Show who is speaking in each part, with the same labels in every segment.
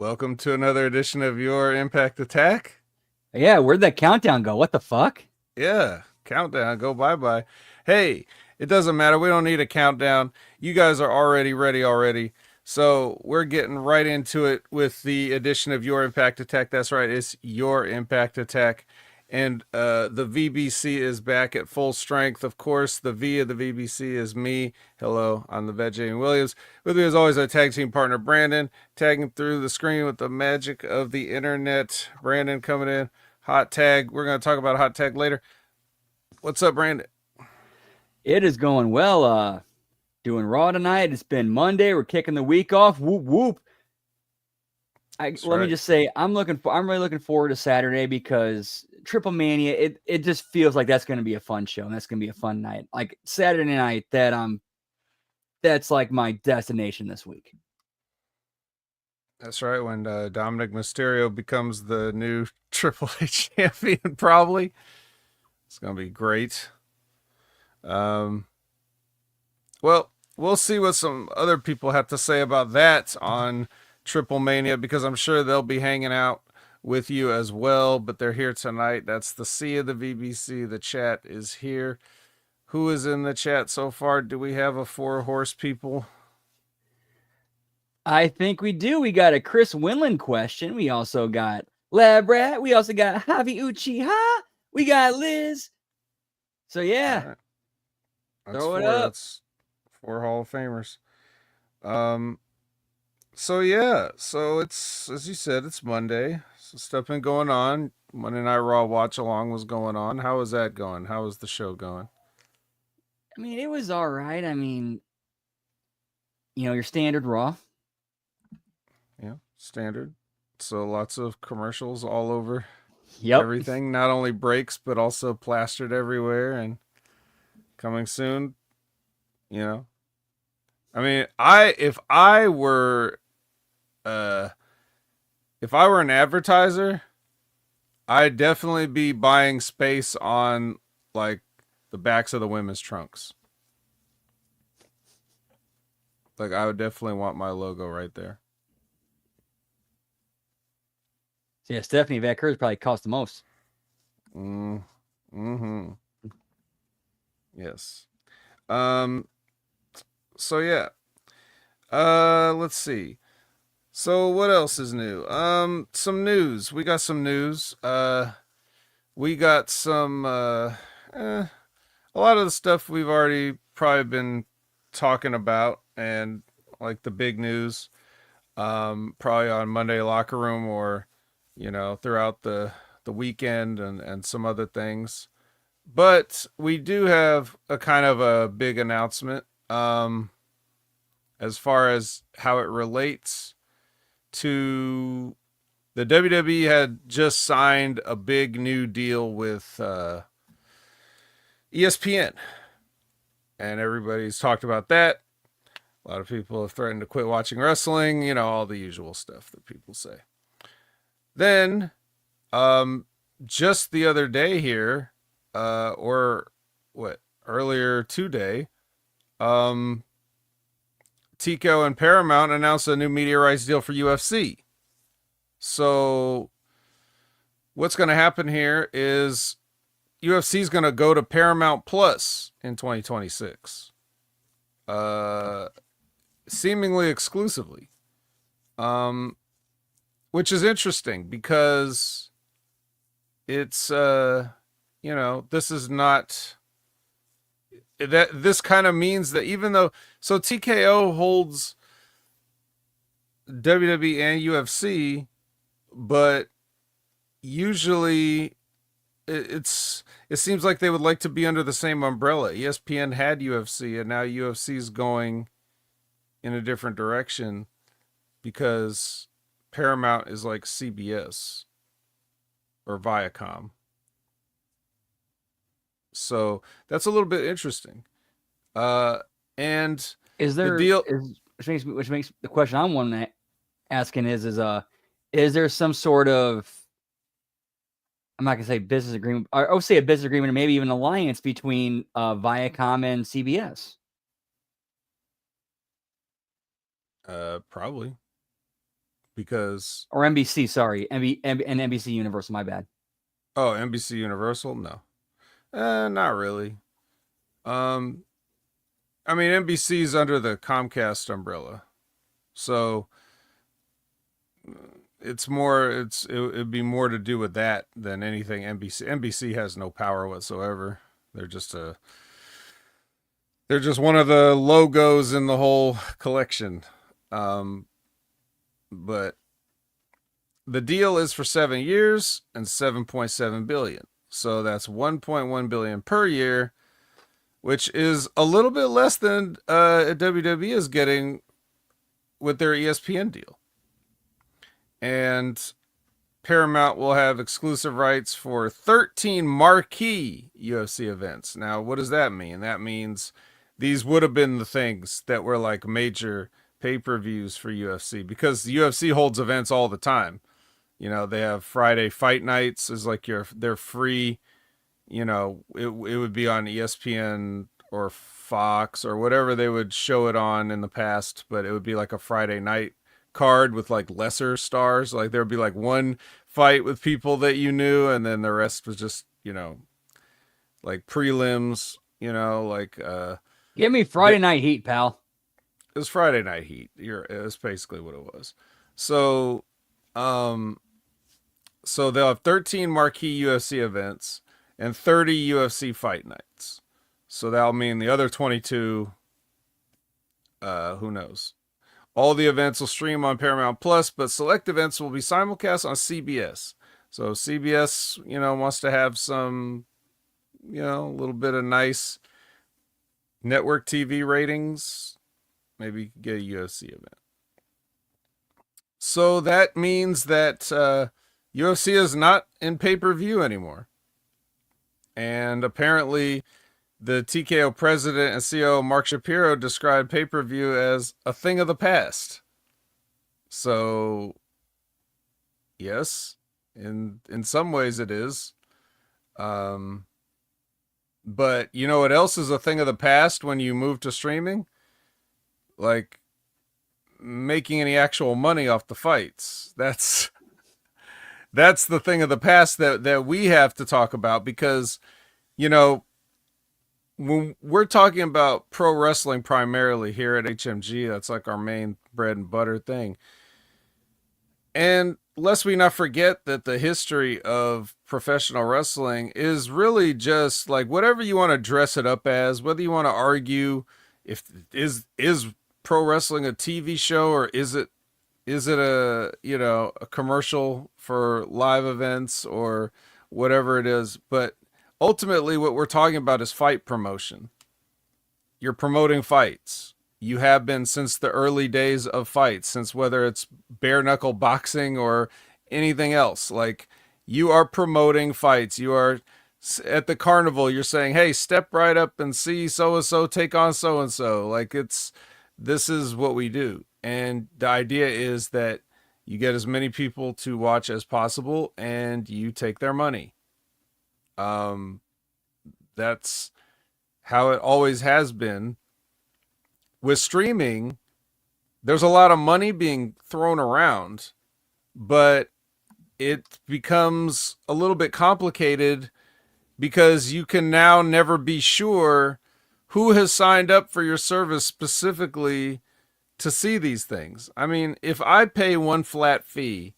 Speaker 1: Welcome to another edition of Your Impact Attack.
Speaker 2: Yeah, where'd that countdown go? What the fuck?
Speaker 1: Yeah, countdown, go bye bye. Hey, it doesn't matter. We don't need a countdown. You guys are already ready already. So we're getting right into it with the edition of Your Impact Attack. That's right, it's Your Impact Attack. And the VBC is back at full strength. Of course, the V of the VBC is me. Hello, I'm the vet Jamie Williams. With me, as always, our tag team partner Brandon, tagging through the screen with the magic of the internet. Brandon coming in. Hot tag. We're going to talk about hot tag later. What's up, Brandon?
Speaker 2: It is going well. Doing Raw tonight. It's been Monday. We're kicking the week off. Whoop whoop. Let me just say, I'm really looking forward to Saturday because Triple Mania. It just feels like that's going to be a fun show and that's going to be a fun night. Like Saturday night, that's like my destination this week.
Speaker 1: That's right. When Dominic Mysterio becomes the new Triple H champion, probably it's gonna be great. Well, we'll see what some other people have to say about that on Triple Mania because I'm sure they'll be hanging out with you as well. But they're here tonight. That's the C of the VBC. The chat is here. Who is in the chat so far? Do we have a 4-horse people?
Speaker 2: I think we do. We got a Chris Winland question. We also got Lab Rat. We also got Javi Uchiha. We got Liz. So yeah,
Speaker 1: Right.
Speaker 2: throw it up.
Speaker 1: That's 4 Hall of Famers. So yeah, so it's as you said, it's Monday. So stuff been going on. Monday Night Raw watch along was going on. How was that going? How was the show going?
Speaker 2: I mean, it was all right. I mean, your standard Raw.
Speaker 1: Yeah, standard. So lots of commercials all over
Speaker 2: Yep.
Speaker 1: everything. Not only breaks, but also plastered everywhere and coming soon. You know, I mean, uh, if I were an advertiser, I'd definitely be buying space on like the backs of the women's trunks. Like I would definitely want my logo right there.
Speaker 2: So yeah, Stephanie Van probably cost the most.
Speaker 1: Mm-hmm. Yes. Um. So yeah. Let's see. So what else is new? Some news. We got some news. We got some. A lot of the stuff we've already probably been talking about, and like the big news. Probably on Monday Locker Room or, throughout the weekend and some other things. But we do have a kind of a big announcement. As far as how it relates to the WWE had just signed a big new deal with ESPN, and everybody's talked about that. A lot of people have threatened to quit watching wrestling, all the usual stuff that people say. Then, just the other day here, earlier today, Tico and Paramount announced a new media rights deal for UFC. So, what's going to happen here is UFC is going to go to Paramount Plus in 2026. Seemingly exclusively. Which is interesting because it's this is not that this kind of means that even though TKO holds WWE and UFC, but usually it seems like they would like to be under the same umbrella. ESPN had UFC and now UFC is going in a different direction because Paramount is like CBS or Viacom. So that's a little bit interesting. And
Speaker 2: is there
Speaker 1: the deal,
Speaker 2: which makes the question I'm asking is there some sort of, I'm not gonna say business agreement, or I'll say a business agreement, or maybe even alliance between Viacom and CBS?
Speaker 1: probably because
Speaker 2: or NBC, sorry, and NBC Universal. My bad.
Speaker 1: oh, NBC Universal, no, not really. Um, I mean, NBC's under the Comcast umbrella, so it'd be more to do with that than anything. NBC has no power whatsoever. They're just a they're just one of the logos in the whole collection. Um, but the deal is for 7 years and 7.7 billion. So that's 1.1 billion per year, which is a little bit less than WWE is getting with their ESPN deal. And Paramount will have exclusive rights for 13 marquee UFC events. Now, what does that mean? That means these would have been the things that were like major pay-per-views for UFC, because the UFC holds events all the time. You know, they have Friday fight nights is like they're free. You know, it would be on ESPN or Fox or whatever they would show it on in the past, but it would be like a Friday night card with like lesser stars. Like there would be like one fight with people that you knew, and then the rest was just, you know, like prelims, you know, like
Speaker 2: Give me Friday Night Heat, pal.
Speaker 1: It was Friday Night Heat. It was basically what it was. So so they'll have 13 marquee UFC events and 30 UFC fight nights. So that'll mean the other 22, who knows. All the events will stream on Paramount Plus, but select events will be simulcast on CBS. So CBS, you know, wants to have some, you know, a little bit of nice network TV ratings. Maybe get a UFC event. So that means that UFC is not in pay-per-view anymore. And apparently the TKO president and CEO Mark Shapiro described pay-per-view as a thing of the past. So yes, in some ways it is. But you know what else is a thing of the past when you move to streaming? Like making any actual money off the fights. That's the thing of the past that we have to talk about, because, you know, when we're talking about pro wrestling primarily here at HMG, that's like our main bread and butter thing. And lest we not forget that the history of professional wrestling is really just like whatever you want to dress it up as, whether you want to argue if is pro wrestling a TV show, or is it a, you know, a commercial for live events or whatever it is. But ultimately what we're talking about is fight promotion. You're promoting fights. You have been since the early days of fights, since whether it's bare knuckle boxing or anything else. Like, you are promoting fights. You are at the carnival, you're saying, hey, step right up and see so and so take on so and so. Like, this is what we do. And the idea is that you get as many people to watch as possible and you take their money. That's how it always has been. With streaming, there's a lot of money being thrown around, but it becomes a little bit complicated because you can now never be sure who has signed up for your service specifically to see these things. I mean, if I pay one flat fee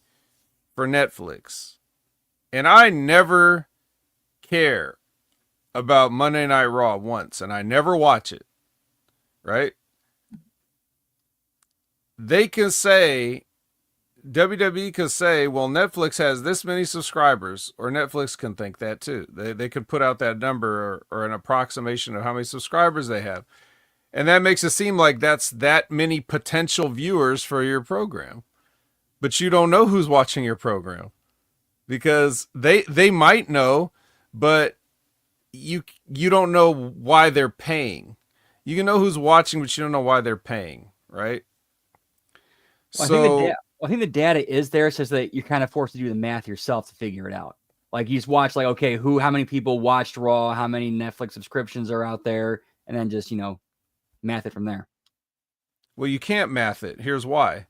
Speaker 1: for Netflix and I never care about Monday Night Raw once and I never watch it, right? They can say, WWE can say, well, Netflix has this many subscribers, or Netflix can think that too. They could put out that number, or an approximation of how many subscribers they have. And that makes it seem like that's that many potential viewers for your program. But you don't know who's watching your program, because they might know, but you don't know why they're paying. You can know who's watching, but you don't know why they're paying, right?
Speaker 2: Well, I think the data is there, so that you're kind of forced to do the math yourself to figure it out. Like, you just watch, like, okay, how many people watched Raw, how many Netflix subscriptions are out there, and then just, you know, math it from there.
Speaker 1: Well, you can't math it. Here's why.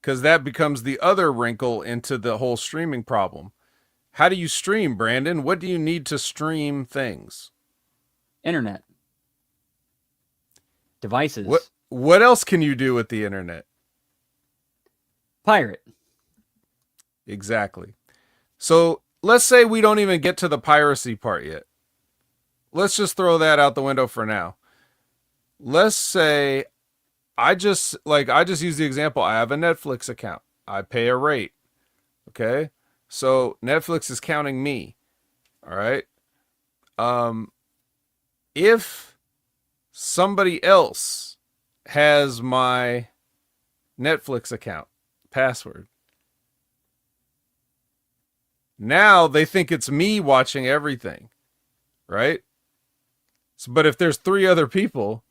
Speaker 1: because that becomes the other wrinkle into the whole streaming problem. How do you stream, Brandon? What do you need to stream things?
Speaker 2: Internet.
Speaker 1: What
Speaker 2: Devices.
Speaker 1: what else can you do with the internet?
Speaker 2: Pirate.
Speaker 1: Exactly. So let's say we don't even get to the piracy part yet. Let's just throw that out the window for now. Let's say I just use the example. I have a Netflix account. I pay a rate. Okay? So Netflix is counting me. All right? Um if somebody else has my Netflix account password, now they think it's me watching everything, right? So, but if there's three other people,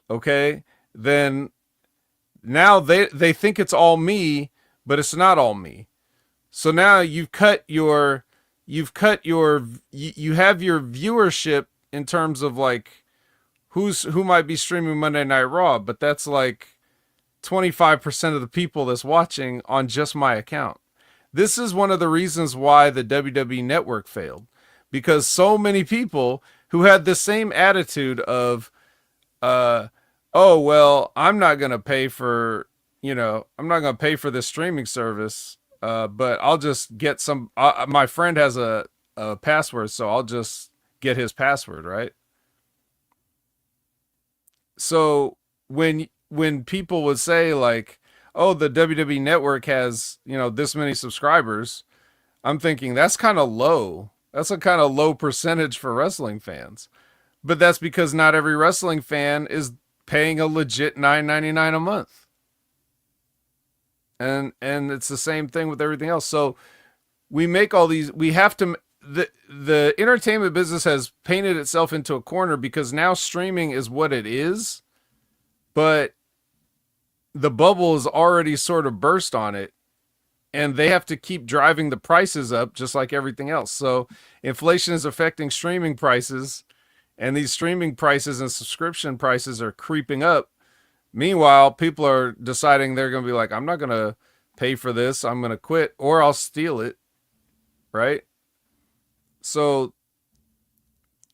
Speaker 1: okay, then now they think it's all me, but it's not all me. So now you have your viewership in terms of like who might be streaming Monday Night Raw, but that's like 25% of the people that's watching on just my account. This is one of the reasons why the WWE network failed, because so many people who had the same attitude of oh well, I'm not going to pay for, I'm not going to pay for this streaming service, but I'll just get some my friend has a password, so I'll just get his password, right? So when people would say like, "Oh, the WWE network has, this many subscribers," I'm thinking that's kind of low. That's a kind of low percentage for wrestling fans. But that's because not every wrestling fan is paying a legit $9.99 a month. And it's the same thing with everything else. So we make all these we have to the entertainment business has painted itself into a corner because now streaming is what it is, but the bubble is already sort of burst on it, and they have to keep driving the prices up just like everything else. So inflation is affecting streaming prices, and these streaming prices and subscription prices are creeping up. Meanwhile, people are deciding they're going to be like, I'm not going to pay for this. I'm going to quit or I'll steal it, right? So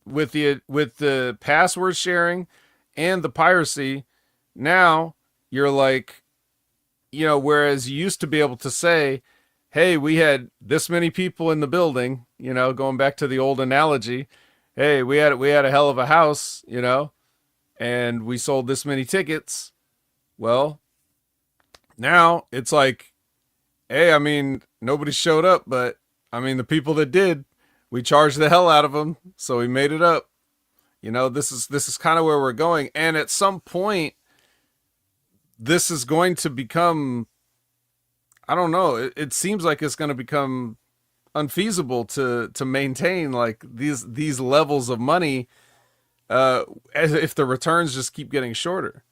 Speaker 1: with the password sharing and the piracy, now you're like, whereas you used to be able to say, hey, we had this many people in the building, going back to the old analogy, hey, we had a hell of a house, and we sold this many tickets. Well, now it's like, hey, I mean, nobody showed up, but I mean, the people that did, we charged the hell out of them, so we made it up. This is kind of where we're going, and at some point, this is going to become, I don't know. It seems like it's going to become unfeasible to maintain like these levels of money, as if the returns just keep getting shorter.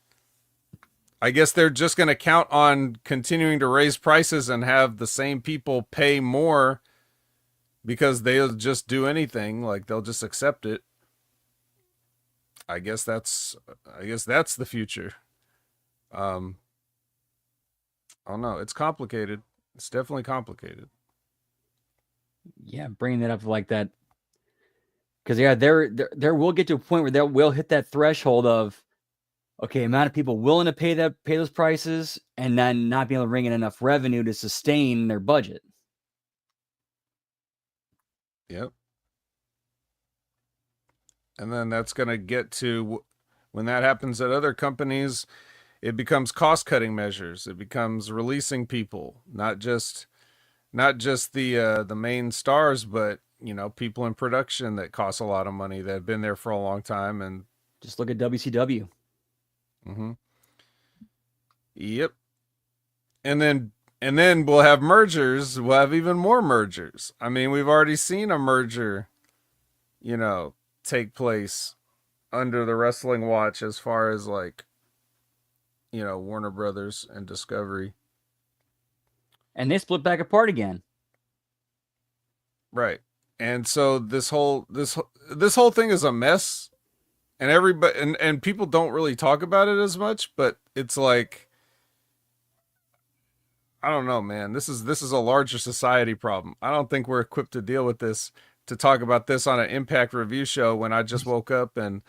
Speaker 1: I guess they're just going to count on continuing to raise prices and have the same people pay more because they'll just do anything, like they'll just accept it. I guess that's the future. Um I don't know. It's complicated. It's definitely complicated.
Speaker 2: Yeah, bringing that up like that, because yeah, there will get to a point where they will hit that threshold of, okay, amount of people willing to pay those prices, and then not being able to bring in enough revenue to sustain their budget.
Speaker 1: Yep. And then that's going to get to when that happens at other companies, it becomes cost-cutting measures. It becomes releasing people, not just the main stars, but people in production that cost a lot of money that have been there for a long time. And
Speaker 2: Just look at WCW.
Speaker 1: mhm. Yep. And then we'll have mergers. We'll have even more mergers. I mean, we've already seen a merger, you know, take place under the wrestling watch as far as like, Warner Brothers and Discovery.
Speaker 2: And they split back apart again.
Speaker 1: Right. And so this whole thing is a mess, and everybody and people don't really talk about it as much, but it's like I don't know, man. This is a larger society problem. I don't think we're equipped to deal with this, to talk about this on an Impact review show when I just woke up and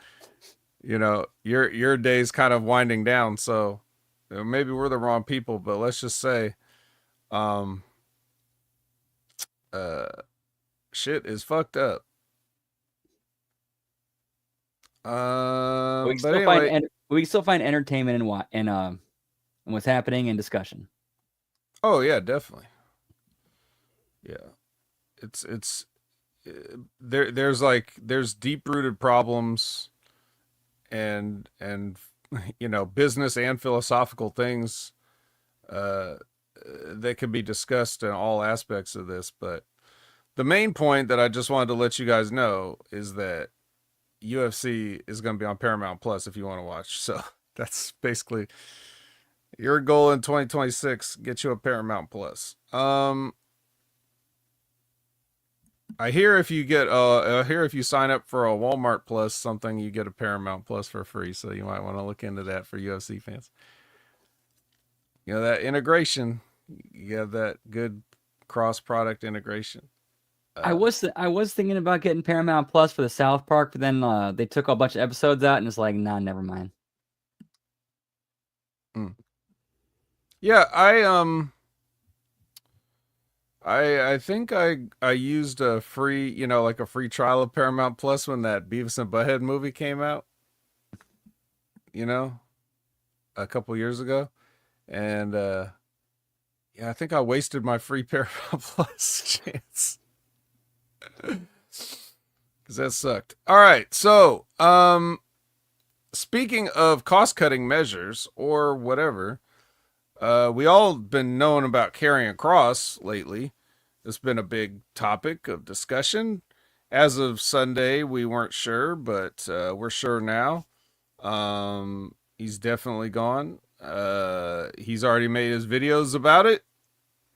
Speaker 1: your day's kind of winding down. So maybe we're the wrong people, but let's just say um uh shit is fucked up.
Speaker 2: We can
Speaker 1: But
Speaker 2: still find
Speaker 1: anyway,
Speaker 2: we can still find entertainment in what and what's happening in discussion.
Speaker 1: oh yeah, definitely. Yeah. It's there's deep rooted problems and business and philosophical things uh that can be discussed in all aspects of this, but the main point that I just wanted to let you guys know is that UFC is going to be on Paramount Plus if you want to watch. So that's basically your goal in 2026, get you a Paramount Plus. I hear if you get I hear if you sign up for a Walmart Plus something, you get a Paramount Plus for free. So you might want to look into that for UFC fans. That integration, you have that good cross product integration.
Speaker 2: I was thinking about getting Paramount Plus for the South Park, but then they took a bunch of episodes out, and it's like, nah, never mind.
Speaker 1: Mm. Yeah, I think I used a free, like a free trial of Paramount Plus when that Beavis and Butthead movie came out, you know, a couple years ago. And yeah, I think I wasted my free Paramount Plus chance. Cuz that sucked. All right. So, speaking of cost-cutting measures or whatever, we all been knowing about carrying a cross lately. It's been a big topic of discussion. As of Sunday, we weren't sure, but we're sure now. He's definitely gone. He's already made his videos about it.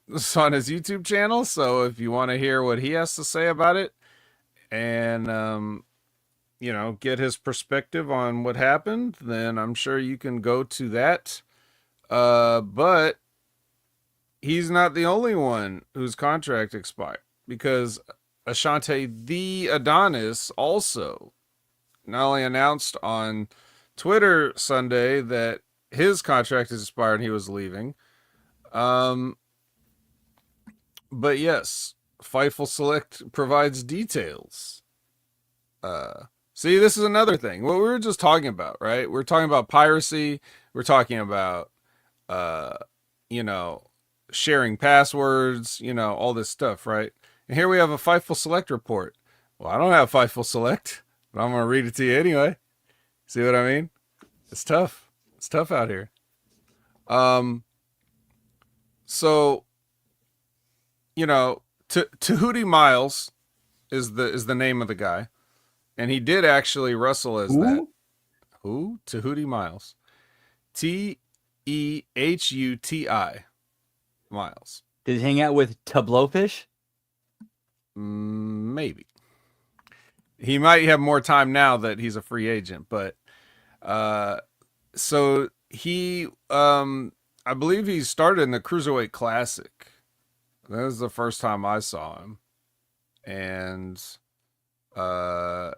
Speaker 1: It's on his YouTube channel. So if you want to hear what he has to say about it and, get his perspective on what happened, then I'm sure you can go to that. But he's not the only one whose contract expired, because Ashante the Adonis also not only announced on Twitter Sunday that his contract is expired and he was leaving. Um, but yes, Fightful Select provides details. See, this is another thing. What we were just talking about, right? We're talking about piracy. We're talking about, uh, you know, sharing passwords, all this stuff, right? And here we have a Fightful Select report. Well, I don't have Fightful Select, but I'm going to read it to you anyway. See what I mean? It's tough. It's tough out here. Um, so, Tahuti Miles is the name of the guy, and he did actually wrestle as that.
Speaker 2: Who?
Speaker 1: Who? Tahuti Miles. Tehuti Miles.
Speaker 2: Did he hang out with Tablowfish?
Speaker 1: Maybe. He might have more time now that he's a free agent, but so he I believe he started in the Cruiserweight Classic. That was the first time I saw him. And uh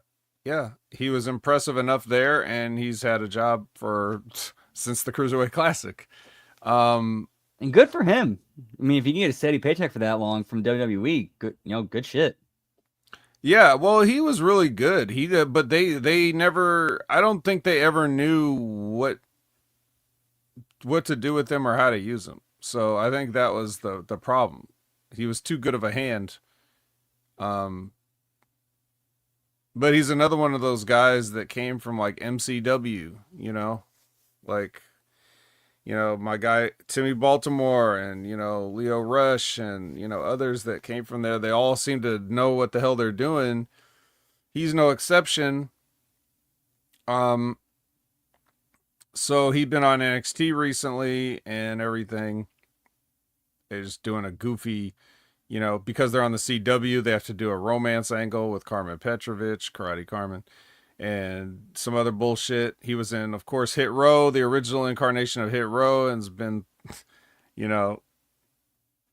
Speaker 1: yeah, he was impressive enough there, and he's had a job for since the Cruiserweight Classic. Um
Speaker 2: And good for him. I mean, if you can get a steady paycheck for that long from WWE, good, good shit.
Speaker 1: Yeah, well, he was really good. He did, but they never. I don't think they ever knew what to do with him or how to use him. So I think that was the problem. He was too good of a hand. Um, but he's another one of those guys that came from like MCW. Like my guy Timmy Baltimore and Leo Rush and others that came from there. They all seem to know what the hell they're doing. He's no exception. Um, so he'd been on NXT recently and everything. They're just doing a goofy, because they're on the CW, they have to do a romance angle with Carmen Petrovich, Karate Carmen, and some other bullshit. He was in, of course, Hit Row, the original incarnation of Hit Row, and has been, you know,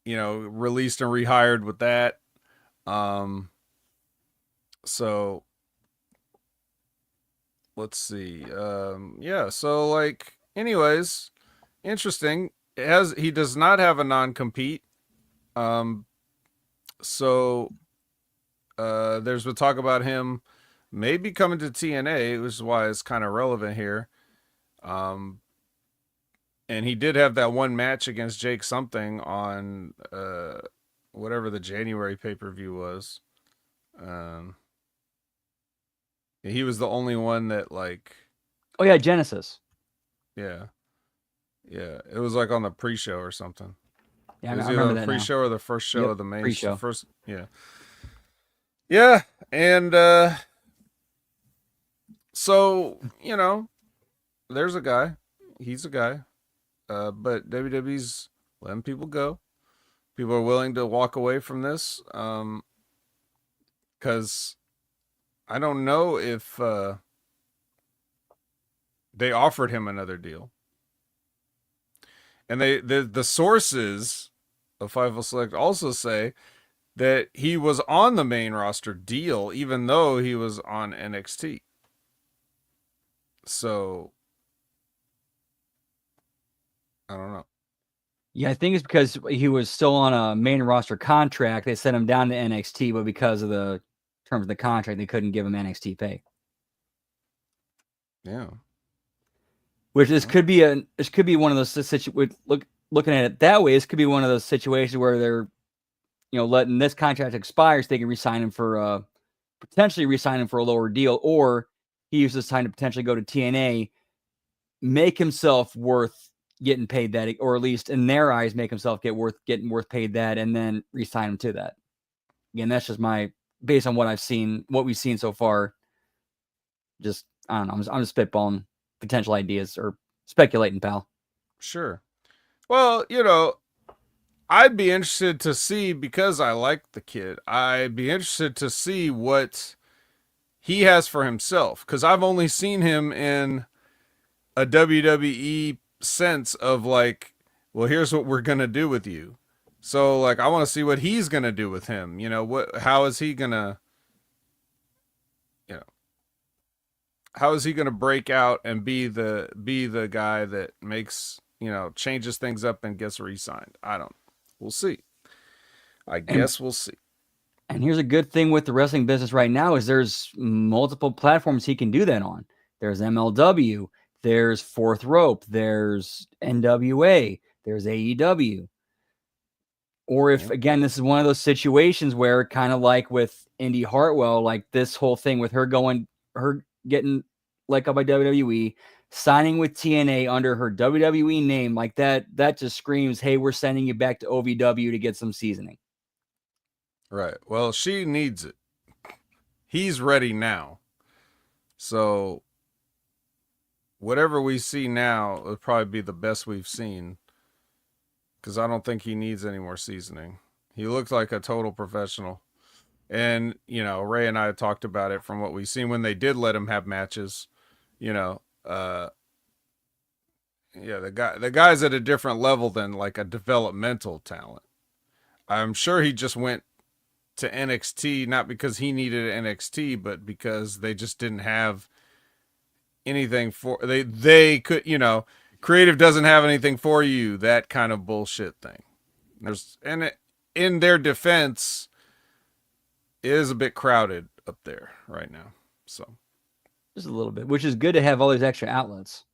Speaker 1: released and rehired with that. Um, so let's see. Yeah. So like, anyways, interesting. He does not have a non compete. Um, so there's been talk about him maybe coming to TNA, which is why it's kind of relevant here. Um, and he did have that one match against Jake something on whatever the January pay per view was. Um, he was the only one that like,
Speaker 2: Oh yeah, Genesis.
Speaker 1: yeah, yeah, it was like on the pre-show or something.
Speaker 2: Yeah,
Speaker 1: It was
Speaker 2: I
Speaker 1: either
Speaker 2: remember
Speaker 1: the
Speaker 2: that now.
Speaker 1: pre-show or the first show
Speaker 2: Yep,
Speaker 1: of the main
Speaker 2: pre-show.
Speaker 1: first. Yeah, yeah, and so there's a guy. He's a guy. But WWE's letting people go. People are willing to walk away from this. Because I don't know if they offered him another deal. And the sources of Fightful Select also say that he was on the main roster deal, even though he was on NXT. So I don't know.
Speaker 2: Yeah, I think it's because he was still on a main roster contract. They sent him down to NXT, but because of the terms of the contract, they couldn't give him NXT pay.
Speaker 1: Yeah.
Speaker 2: Which this could be one of those situations. Looking at it that way, this could be one of those situations where they're letting this contract expire so they can resign him for potentially resign him for a lower deal, or he uses this time to potentially go to TNA, make himself worth getting paid that, or at least in their eyes, make himself getting worth paid that, and then resign him to that. Again, that's just based on what we've seen so far. Just I don't know. I'm just spitballing potential ideas or speculating, pal.
Speaker 1: Sure. Well, I'd be interested to see, because I like the kid, I'd be interested to see what he has for himself, because I've only seen him in a WWE sense of like, well, here's what we're gonna do with you. So like, I want to see what he's gonna do with him. How is he gonna, you know, how is he gonna break out and be the guy that makes changes things up and gets re-signed? I don't. We'll see. I
Speaker 2: And
Speaker 1: guess we'll see.
Speaker 2: And here's a good thing with the wrestling business right now is there's multiple platforms he can do that on. There's MLW, there's Fourth Rope, there's NWA, there's AEW. Or if
Speaker 1: Yeah.
Speaker 2: again, this is one of those situations where kind of like with Indy Hartwell, like this whole thing with her getting let up by WWE, signing with TNA under her WWE name, like that just screams, hey, we're sending you back to OVW to get some seasoning.
Speaker 1: Right. Well, she needs it. He's ready now. So whatever we see now will probably be the best we've seen, because I don't think he needs any more seasoning. He looks like a total professional. And, Ray and I talked about it from what we've seen when they did let him have matches. You know, uh, yeah, the guy's at a different level than like a developmental talent. I'm sure he just went to NXT not because he needed NXT, but because they just didn't have anything for they could, creative doesn't have anything for you, that kind of bullshit thing. In their defense, it is a bit crowded up there right now. So
Speaker 2: Just a little bit, which is good to have all these extra outlets.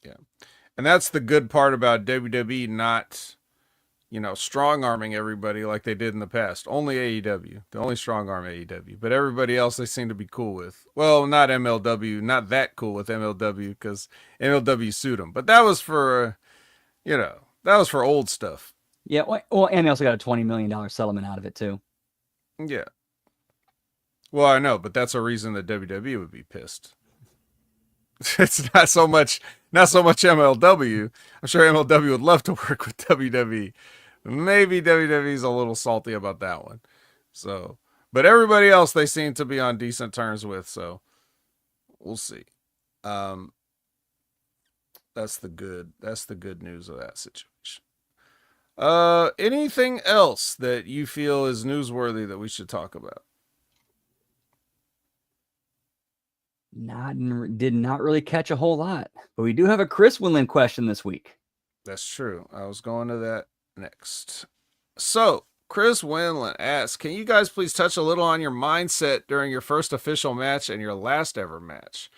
Speaker 1: yeah. And that's the good part about WWE not, strong arming everybody like they did in the past. Only AEW. The only strong arm AEW. But everybody else they seem to be cool with. Well, not MLW. Not that cool with MLW because MLW sued them. But that was for, that was for old stuff.
Speaker 2: Yeah, well, and they also got a $20 million settlement out of it too.
Speaker 1: Yeah. Well, I know, but that's a reason that WWE would be pissed. It's not so much MLW. I'm sure MLW would love to work with WWE. Maybe WWE's a little salty about that one. So, but everybody else they seem to be on decent terms with. So, we'll see. Um, that's the good news of that situation. Anything else that you feel is newsworthy that we should talk about?
Speaker 2: Did not really catch a whole lot, but we do have a Chris Winland question this week.
Speaker 1: That's true. I was going to that next. So, Chris Winland asks, can you guys please touch a little on your mindset during your first official match and your last ever match?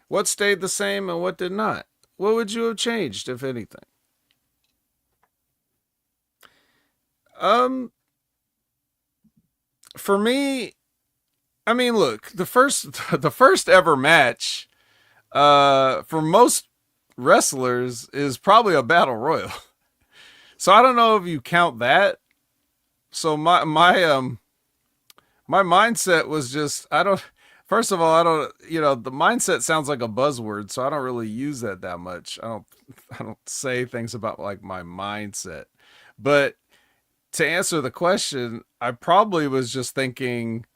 Speaker 1: What stayed the same and what did not? What would you have changed, if anything? Um, for me, I mean, look, the first ever match, for most wrestlers is probably a battle royal. So I don't know if you count that. So my mindset was just I don't. First of all, I don't. The mindset sounds like a buzzword, so I don't really use that much. I don't say things about like my mindset. But to answer the question, I probably was just thinking,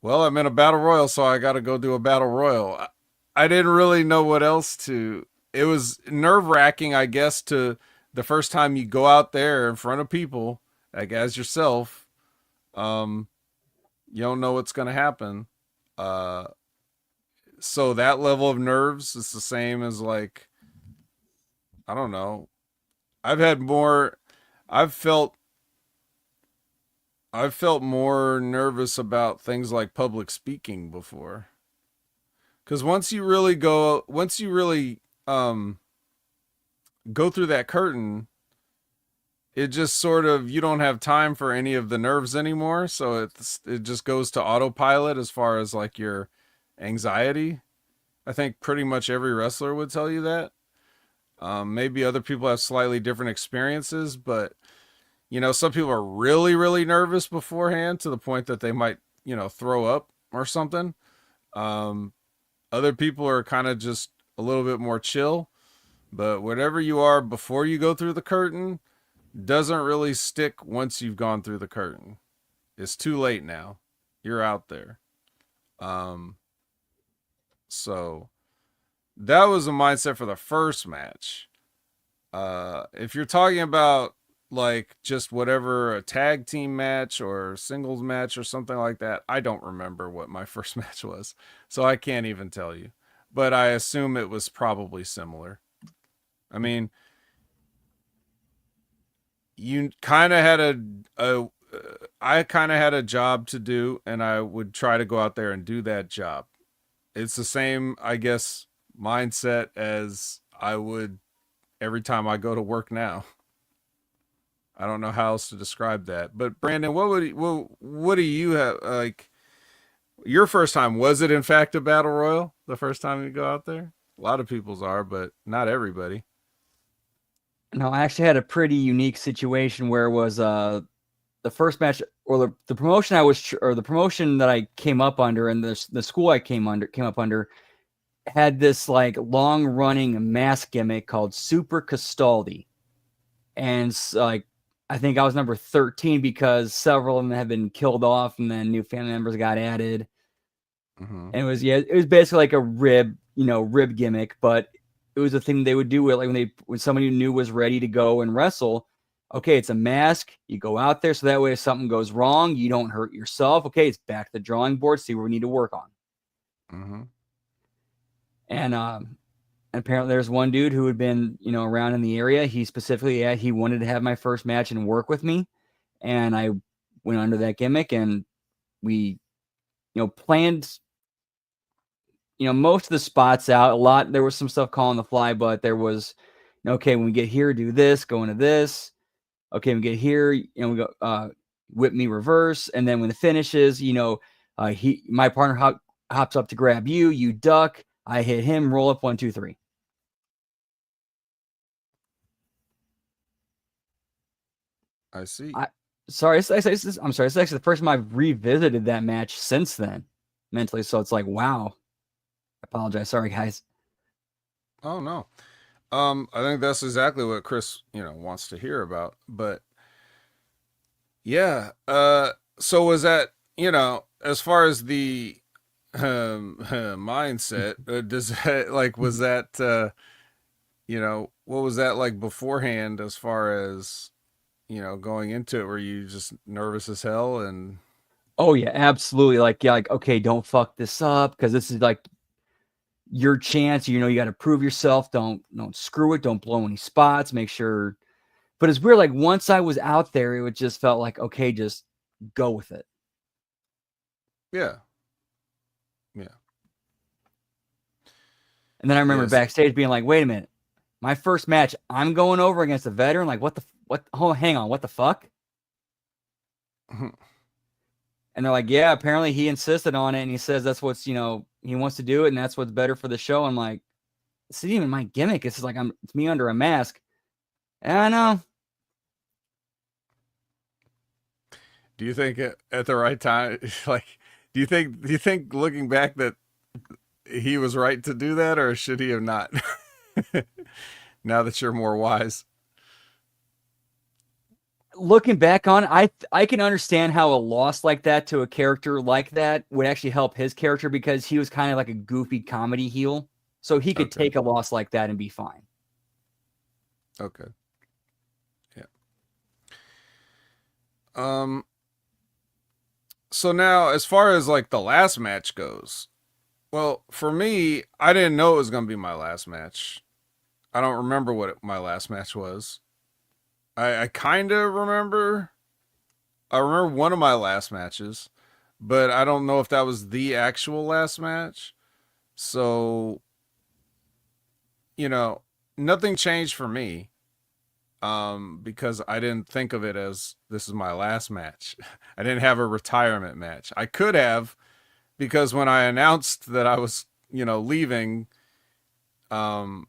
Speaker 1: well, I'm in a battle royal, so I got to go do a battle royal. I didn't really know what else to. It was nerve wracking, I guess, to the first time you go out there in front of people, like as yourself. Um, you don't know what's going to happen. Uh, so that level of nerves is the same as like, I don't know. I've had more. I've felt. I've felt more nervous about things like public speaking before. Because once you really go through that curtain, it just sort of you don't have time for any of the nerves anymore. So it just goes to autopilot as far as like your anxiety. I think pretty much every wrestler would tell you that. Maybe other people have slightly different experiences, but some people are really, really nervous beforehand to the point that they might, throw up or something. Um, Other people are kind of just a little bit more chill, but whatever you are before you go through the curtain doesn't really stick once you've gone through the curtain. It's too late now. You're out there. Um, so that was a mindset for the first match. If you're talking about like just whatever a tag team match or singles match or something like that, I don't remember what my first match was, so I can't even tell you. But I assume it was probably similar. I mean, you kind of had a I kind of had a job to do, and I would try to go out there and do that job. It's the same, I guess, mindset as I would every time I go to work now. I don't know how else to describe that. But Brandon, what do you have like your first time? Was it in fact a battle royal? The first time you go out there? A lot of people's are, but not everybody.
Speaker 2: No, I actually had a pretty unique situation where it was the first match or the promotion or the promotion that I came up under and the school I came up under had this like long running mask gimmick called Super Castaldi. And like I think I was number 13 because several of them had been killed off and then new family members got added.
Speaker 1: Mm-hmm.
Speaker 2: And it was basically like a rib gimmick, but it was a thing they would do with like when somebody knew was ready to go and wrestle. Okay, it's a mask. You go out there so that way if something goes wrong, you don't hurt yourself. Okay, it's back to the drawing board, see where we need to work on.
Speaker 1: Mm-hmm.
Speaker 2: And apparently there's one dude who had been, around in the area. He specifically, he wanted to have my first match and work with me. And I went under that gimmick and we, planned, most of the spots out. There was some stuff calling the fly, but there was, okay, when we get here, do this, go into this. Okay, we get here, we go, whip me reverse. And then when the finishes, my partner hops up to grab you, you duck, I hit him, roll up 1, 2, 3.
Speaker 1: I see.
Speaker 2: I'm sorry. It's actually the first time I've revisited that match since then mentally. So it's like, wow. I apologize. Sorry, guys.
Speaker 1: Oh no. I think that's exactly what Chris, wants to hear about. But yeah, so was that, as far as the mindset, does that like was that what was that like beforehand as far as going into it? Were you just nervous as hell? And
Speaker 2: Oh yeah, absolutely. Like, yeah, like, okay, don't fuck this up because this is like your chance. You got to prove yourself. Don't screw it. Don't blow any spots. Make sure. But it's weird. Like once I was out there, it just felt like, okay, just go with it.
Speaker 1: yeah, yeah,
Speaker 2: And then I remember
Speaker 1: yes.
Speaker 2: backstage being like, wait a minute, my first match, I'm going over against a veteran. Like, what? Oh, hang on, what the fuck? And they're like, yeah, apparently he insisted on it, and he says that's what's he wants to do it, and that's what's better for the show. I'm like, this isn't even my gimmick. It's like it's me under a mask. And I know.
Speaker 1: Do you think at the right time, like, do you think looking back that he was right to do that, or should he have not? Now that you're more wise.
Speaker 2: Looking back on, I can understand how a loss like that to a character like that would actually help his character because he was kind of like a goofy comedy heel, so he could
Speaker 1: Okay.
Speaker 2: take a loss like that and be fine.
Speaker 1: Okay. Yeah. Um. So now, as far as like the last match goes, well, for me, I didn't know it was gonna be my last match. I don't remember what my last match was. I kind of remember. I remember one of my last matches, but I don't know if that was the actual last match. So, you know, nothing changed for me, because I didn't think of it as this is my last match. I didn't have a retirement match. I could have, because when I announced that I was, leaving, um,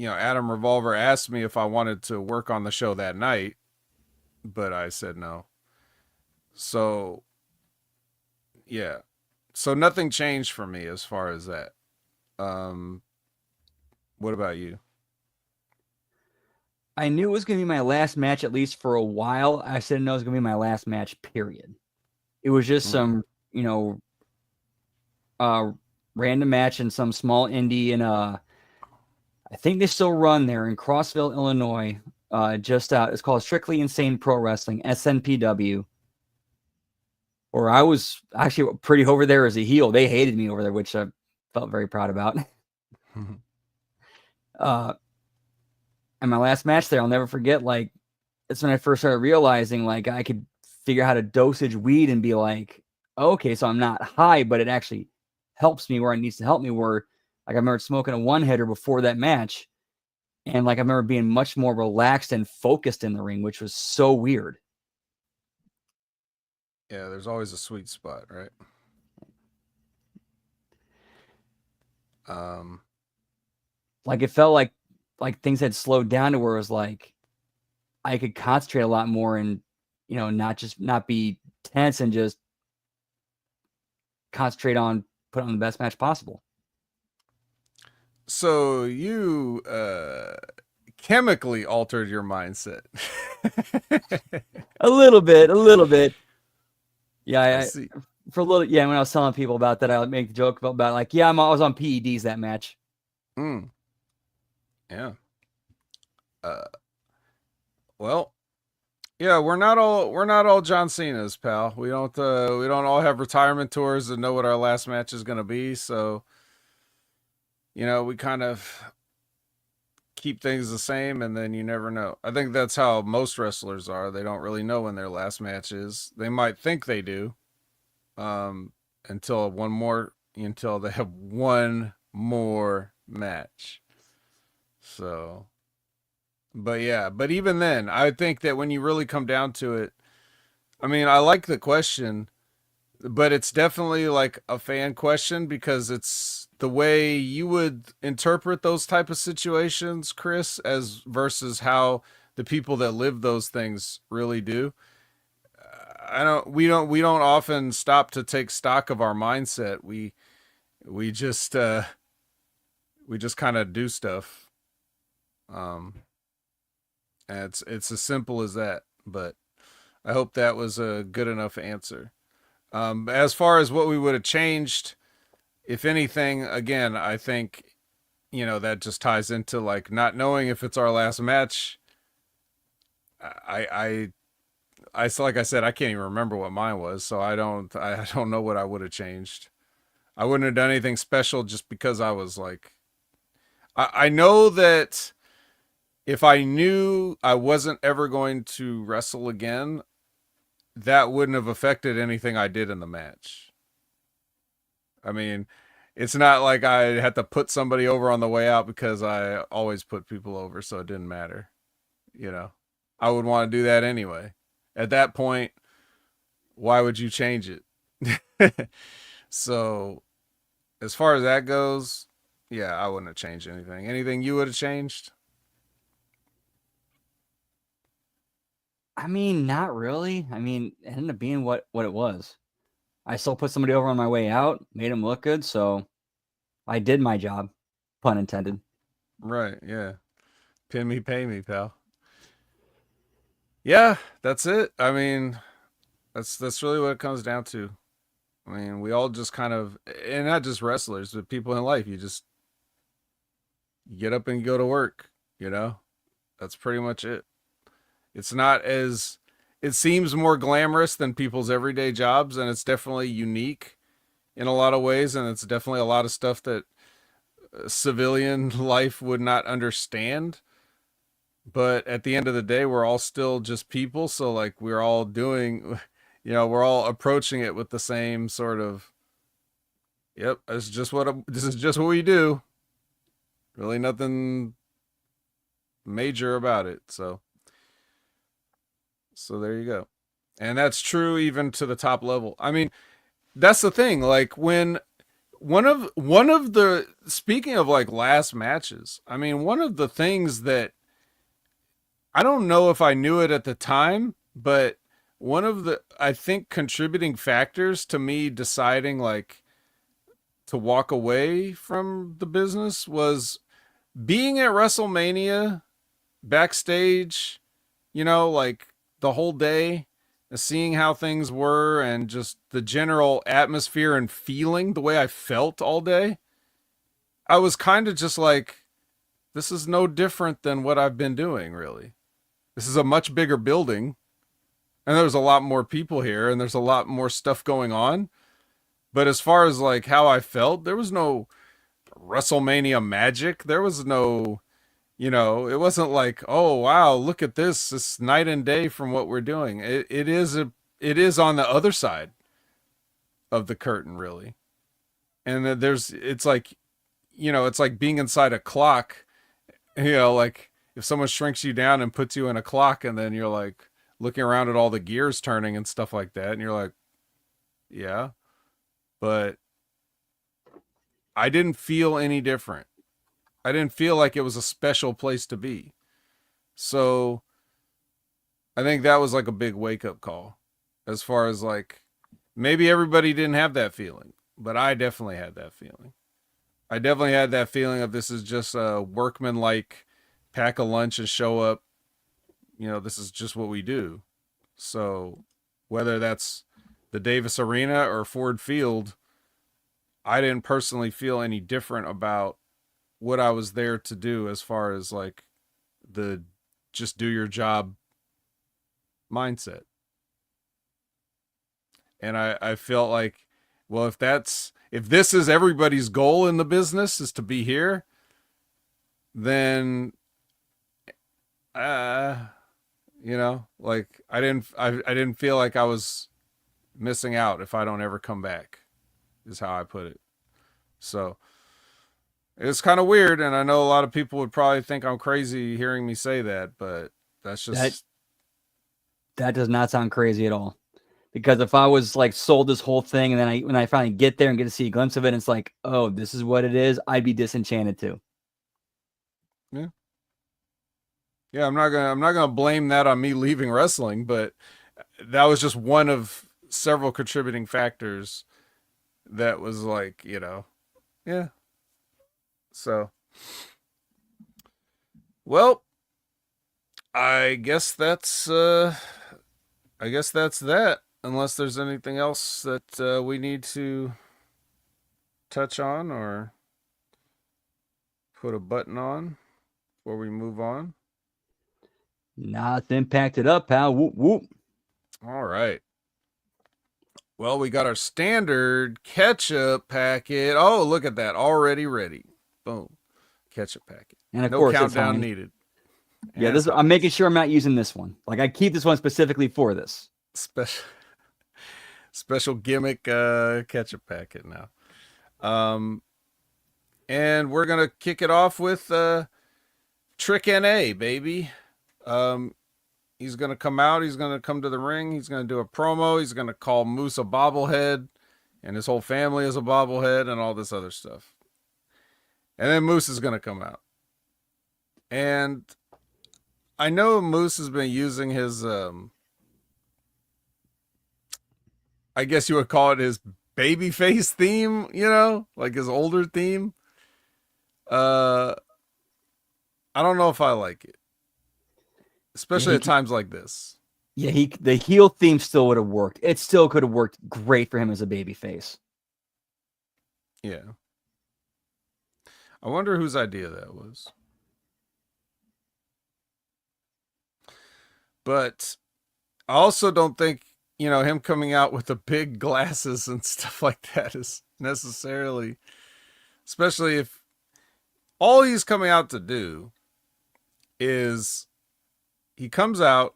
Speaker 1: Adam Revolver asked me if I wanted to work on the show that night, but I said no. So, yeah. So nothing changed for me as far as that. Um, what about you?
Speaker 2: I knew it was going to be my last match at least for a while. I said no, it was going to be my last match. Period. It was just
Speaker 1: Mm.
Speaker 2: some uh random match in some small indie in I think they still run there in Crossville, Illinois. Just out. It's called Strictly Insane Pro Wrestling (SNPW). Or I was actually pretty over there as a heel. They hated me over there, which I felt very proud about. Uh, and my last match there, I'll never forget. Like, it's when I first started realizing like I could figure out how to dosage weed and be like, okay, so I'm not high, but it actually helps me where it needs to help me. Where like I remember smoking a one hitter before that match, and like I remember being much more relaxed and focused in the ring, which was so weird.
Speaker 1: Yeah, there's always a sweet spot, right? Um,
Speaker 2: Like it felt like things had slowed down to where it was like I could concentrate a lot more and not be tense and just concentrate on put on the best match possible.
Speaker 1: so you chemically altered your mindset.
Speaker 2: A little bit. Yeah,
Speaker 1: I see.
Speaker 2: for a little. Yeah, when I was telling people about that, I would make the joke about like, yeah, I was on PEDs that match.
Speaker 1: Mm, yeah. Uh, well, yeah, we're not all John Cena's, pal. We don't all have retirement tours and know what our last match is gonna be. So we kind of keep things the same, and then you never know. I think that's how most wrestlers are. They don't really know when their last match is. They might think they do, um, until they have one more match. So, but yeah, but even then, I think that when you really come down to it, I mean, I like the question, but it's definitely like a fan question because it's the way you would interpret those type of situations, Chris, as versus how the people that live those things really do. I don't we don't often stop to take stock of our mindset. We just we just kind of do stuff. Um and it's as simple as that, but I hope that was a good enough answer. As far as what we would have changed, if anything, again, I think that just ties into like not knowing if it's our last match. I like I said, I can't even remember what mine was, so I don't know what I would have changed. I wouldn't have done anything special just because I was like, I know that if I knew I wasn't ever going to wrestle again, that wouldn't have affected anything I did in the match. I mean, it's not like I had to put somebody over on the way out because I always put people over, so it didn't matter. You know, I would want to do that anyway. At that point, why would you change it? So, as far as that goes, yeah, I wouldn't have changed anything. Anything you would have changed?
Speaker 2: I mean, not really. I mean, it ended up being what it was. I still put somebody over on my way out, made him look good, so I did my job, pun intended.
Speaker 1: Right, yeah. Pin me, pay me, pal. Yeah, that's it. I mean, that's really what it comes down to. I mean, we all just kind of, and not just wrestlers, but people in life. You just get up and go to work. You know, that's pretty much it. It's not as, it seems more glamorous than people's everyday jobs, and it's definitely unique in a lot of ways, and it's definitely a lot of stuff that civilian life would not understand. But at the end of the day, we're all still just people. So, like, we're all doing, we're all approaching it with the same sort of, yep, this is just what we do. Really nothing major about it. So there you go. And that's true even to the top level. I mean, that's the thing. Like when one of the speaking of like last matches, I mean, one of the things that I don't know if I knew it at the time, but one of the I think contributing factors to me deciding like to walk away from the business was being at WrestleMania backstage, like the whole day, seeing how things were and just the general atmosphere and feeling the way I felt all day. I was kind of just like, this is no different than what I've been doing, really. This is a much bigger building, and there's a lot more people here, and there's a lot more stuff going on. But as far as like how I felt, there was no WrestleMania magic. There was no, it wasn't like, oh wow, look at this. It's night and day from what we're doing. It is on the other side of the curtain, really. And it's like being inside a clock. Like if someone shrinks you down and puts you in a clock, and then you're like looking around at all the gears turning and stuff like that, and you're like, yeah, but I didn't feel any different. I didn't feel like it was a special place to be. So I think that was like a big wake up call as far as like maybe everybody didn't have that feeling, but I definitely had that feeling. I definitely had that feeling of this is just a workman like pack a lunch and show up. This is just what we do. So whether that's the Davis Arena or Ford Field, I didn't personally feel any different about what I was there to do as far as like the just do your job mindset. And I felt like, well, if this is everybody's goal in the business is to be here, then uh like I didn't feel like I was missing out if I don't ever come back, is how I put it. So it's kind of weird, and I know a lot of people would probably think I'm crazy hearing me say that, but that's
Speaker 2: That
Speaker 1: just
Speaker 2: that does not sound crazy at all. Because if I was like sold this whole thing and then when I finally get there and get to see a glimpse of it, and it's like, oh, this is what it is, I'd be disenchanted too.
Speaker 1: yeah. Yeah, I'm not gonna blame that on me leaving wrestling, but that was just one of several contributing factors that was like, yeah. So, well, I guess that's that. Unless there's anything else that we need to touch on or put a button on before we move on.
Speaker 2: Nah, it's impacted up, pal. Whoop whoop.
Speaker 1: All right. Well, we got our standard ketchup packet. Oh, look at that. Already ready. Boom. Ketchup packet.
Speaker 2: And of
Speaker 1: No
Speaker 2: course it's
Speaker 1: countdown
Speaker 2: Heinz.
Speaker 1: needed.
Speaker 2: Yeah,
Speaker 1: And it's
Speaker 2: this I'm making
Speaker 1: Heinz.
Speaker 2: sure I'm not using this one. Like I keep this one specifically for this.
Speaker 1: Special special gimmick ketchup packet now. Um and we're gonna kick it off with Trick NA, baby. Um he's gonna come out, he's gonna come to the ring, he's gonna do a promo, he's gonna call Moose a bobblehead, and his whole family is a bobblehead and all this other stuff. And then Moose is gonna come out. And I know Moose has been using his I guess you would call it his babyface theme, like his older theme. Uh I don't know if I like it.
Speaker 2: Yeah,
Speaker 1: Especially at times like this.
Speaker 2: the heel theme still would have worked. It still could have worked great for him as a baby face.
Speaker 1: Yeah. I wonder whose idea that was. But I also don't think, him coming out with the big glasses and stuff like that is necessarily, especially if all he's coming out to do is he comes out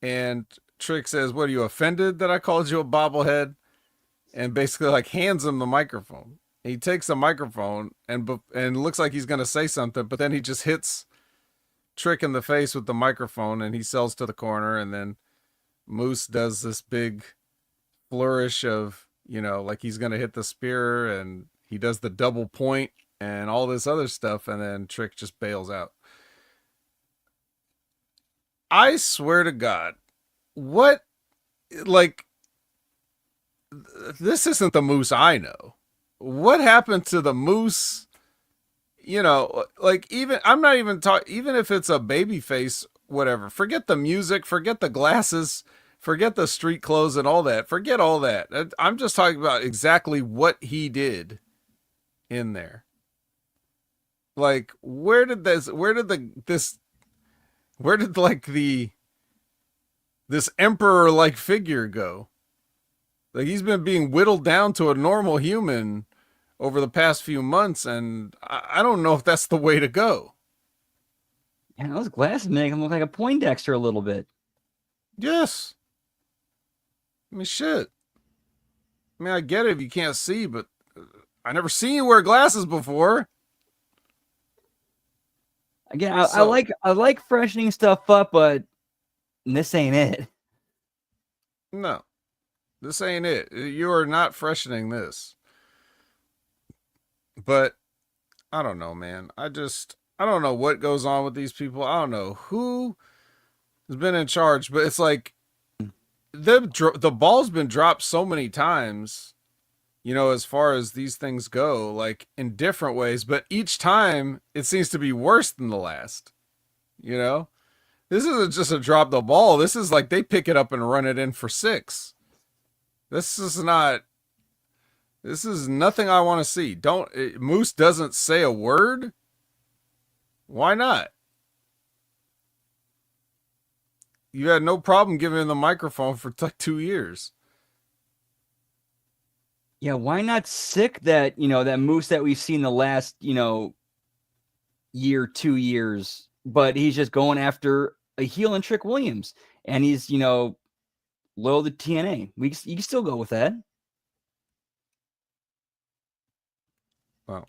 Speaker 1: and Trick says, "What, are you offended that I called you a bobblehead?" And basically like hands him the microphone. He takes the microphone and looks like he's going to say something, but then he just hits Trick in the face with the microphone and he sells to the corner, and then Moose does this big flourish of, like he's going to hit the spear, and he does the double point and all this other stuff, and then Trick just bails out. I swear to God, what, like, this isn't the Moose I know. What happened to the Moose? Like, even, I'm not even talking, even if it's a baby face, whatever, forget the music, forget the glasses, forget the street clothes and all that, forget all that. I'm just talking about exactly what he did in there. Like, where did like this emperor like figure go? Like, he's been being whittled down to a normal human over the past few months, and I don't know if that's the way to go.
Speaker 2: And those glasses make him look like a Poindexter a little bit.
Speaker 1: Yes. I mean, shit. I mean, I get it if you can't see, but I never seen you wear glasses before.
Speaker 2: Again, I like freshening stuff up, but this ain't it.
Speaker 1: No, this ain't it. You are not freshening this. But I don't know, man. I don't know what goes on with these people. I don't know who has been in charge, but it's like the ball's been dropped so many times, as far as these things go, like in different ways, but each time it seems to be worse than the last. This isn't just a drop the ball. This is like they pick it up and run it in for 6. This is not. This is nothing I want to see. Moose doesn't say a word. Why not? You had no problem giving him the microphone for like 2 years.
Speaker 2: Yeah, why not sick that, that Moose that we've seen the last, year, 2 years, but he's just going after a heel and Trick Williams, and he's, loyal to TNA. You can still go with that.
Speaker 1: Well,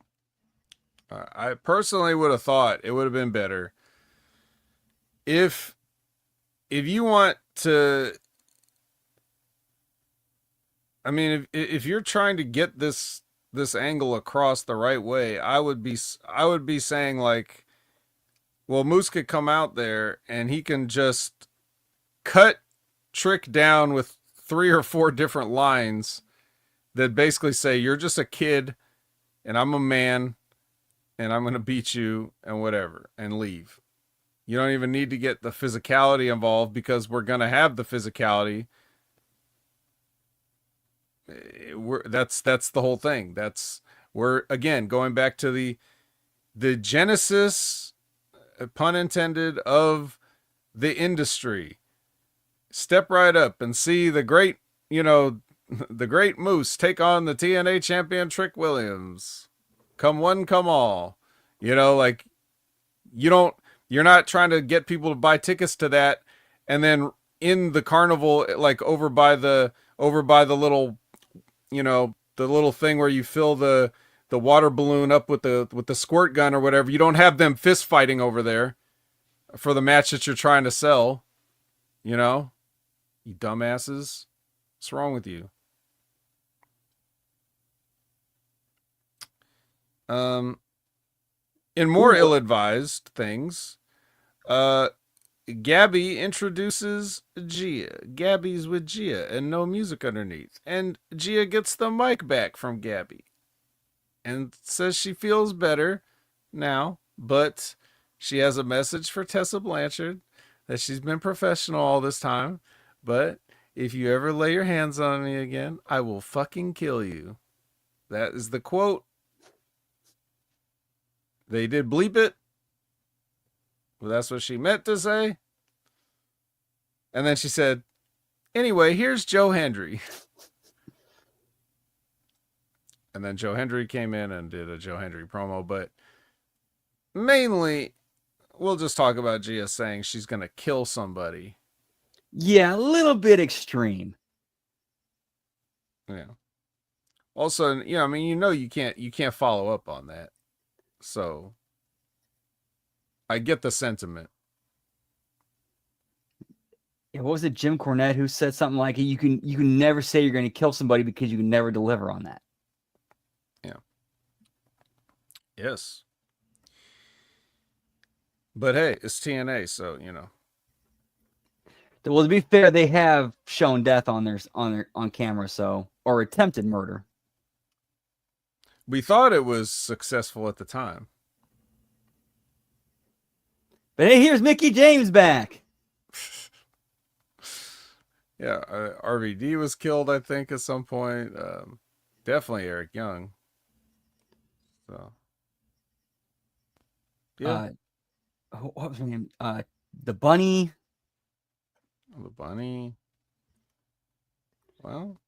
Speaker 1: I personally would have thought it would have been better if you want to. I mean, if you're trying to get this angle across the right way, I would be saying like, well, Moose could come out there and he can just cut Trick down with 3 or 4 different lines that basically say you're just a kid and I'm a man and I'm going to beat you and whatever and leave. You don't even need to get the physicality involved because we're going to have the physicality. That's the whole thing. We're again going back to the genesis, pun intended, of the industry. Step right up and see the great, the great Moose take on the TNA champion Trick Williams. Come one, come all. Like you don't you're not trying to get people to buy tickets to that and then in the carnival, like over by the little, the little thing where you fill the water balloon up with the squirt gun or whatever. You don't have them fist fighting over there for the match that you're trying to sell. You dumbasses. What's wrong with you? In more ill-advised things, Gabby introduces Gia. Gabby's with Gia and no music underneath. And Gia gets the mic back from Gabby and says she feels better now, but she has a message for Tessa Blanchard that she's been professional all this time, but if you ever lay your hands on me again, I will fucking kill you. That is the quote. They did bleep it. Well, that's what she meant to say. And then she said, anyway, here's Joe Hendry. And then Joe Hendry came in and did a Joe Hendry promo. But mainly, we'll just talk about Gia saying she's going to kill somebody.
Speaker 2: Yeah, a little bit extreme.
Speaker 1: Yeah. Also, you can't follow up on that. So I get the sentiment.
Speaker 2: Yeah, what was it, Jim Cornette, who said something like, you can never say you're going to kill somebody because you can never deliver on that.
Speaker 1: Yeah. Yes. But hey, it's TNA, so
Speaker 2: Well, to be fair, they have shown death on camera, or attempted murder.
Speaker 1: We thought it was successful at the time.
Speaker 2: But hey, here's Mickey James back.
Speaker 1: Yeah, RVD was killed, I think, at some point. Definitely Eric Young. So, yeah.
Speaker 2: What was her name? The Bunny.
Speaker 1: The Bunny. Well,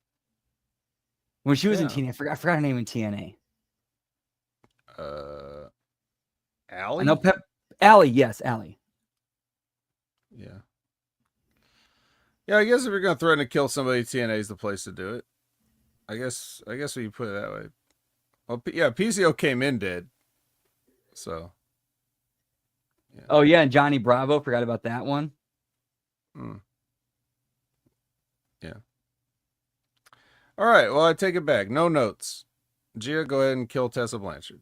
Speaker 2: when she was in TNA, I forgot her name in TNA.
Speaker 1: Allie?
Speaker 2: I know Allie, yes, Allie.
Speaker 1: Yeah. Yeah, I guess if you're gonna threaten to kill somebody, TNA is the place to do it. I guess when you put it that way. Well, yeah, PCO came in dead. So.
Speaker 2: Yeah. Oh yeah, and Johnny Bravo, forgot about that one.
Speaker 1: Yeah. All right, well, I take it back. No notes. Gia, go ahead and kill Tessa Blanchard.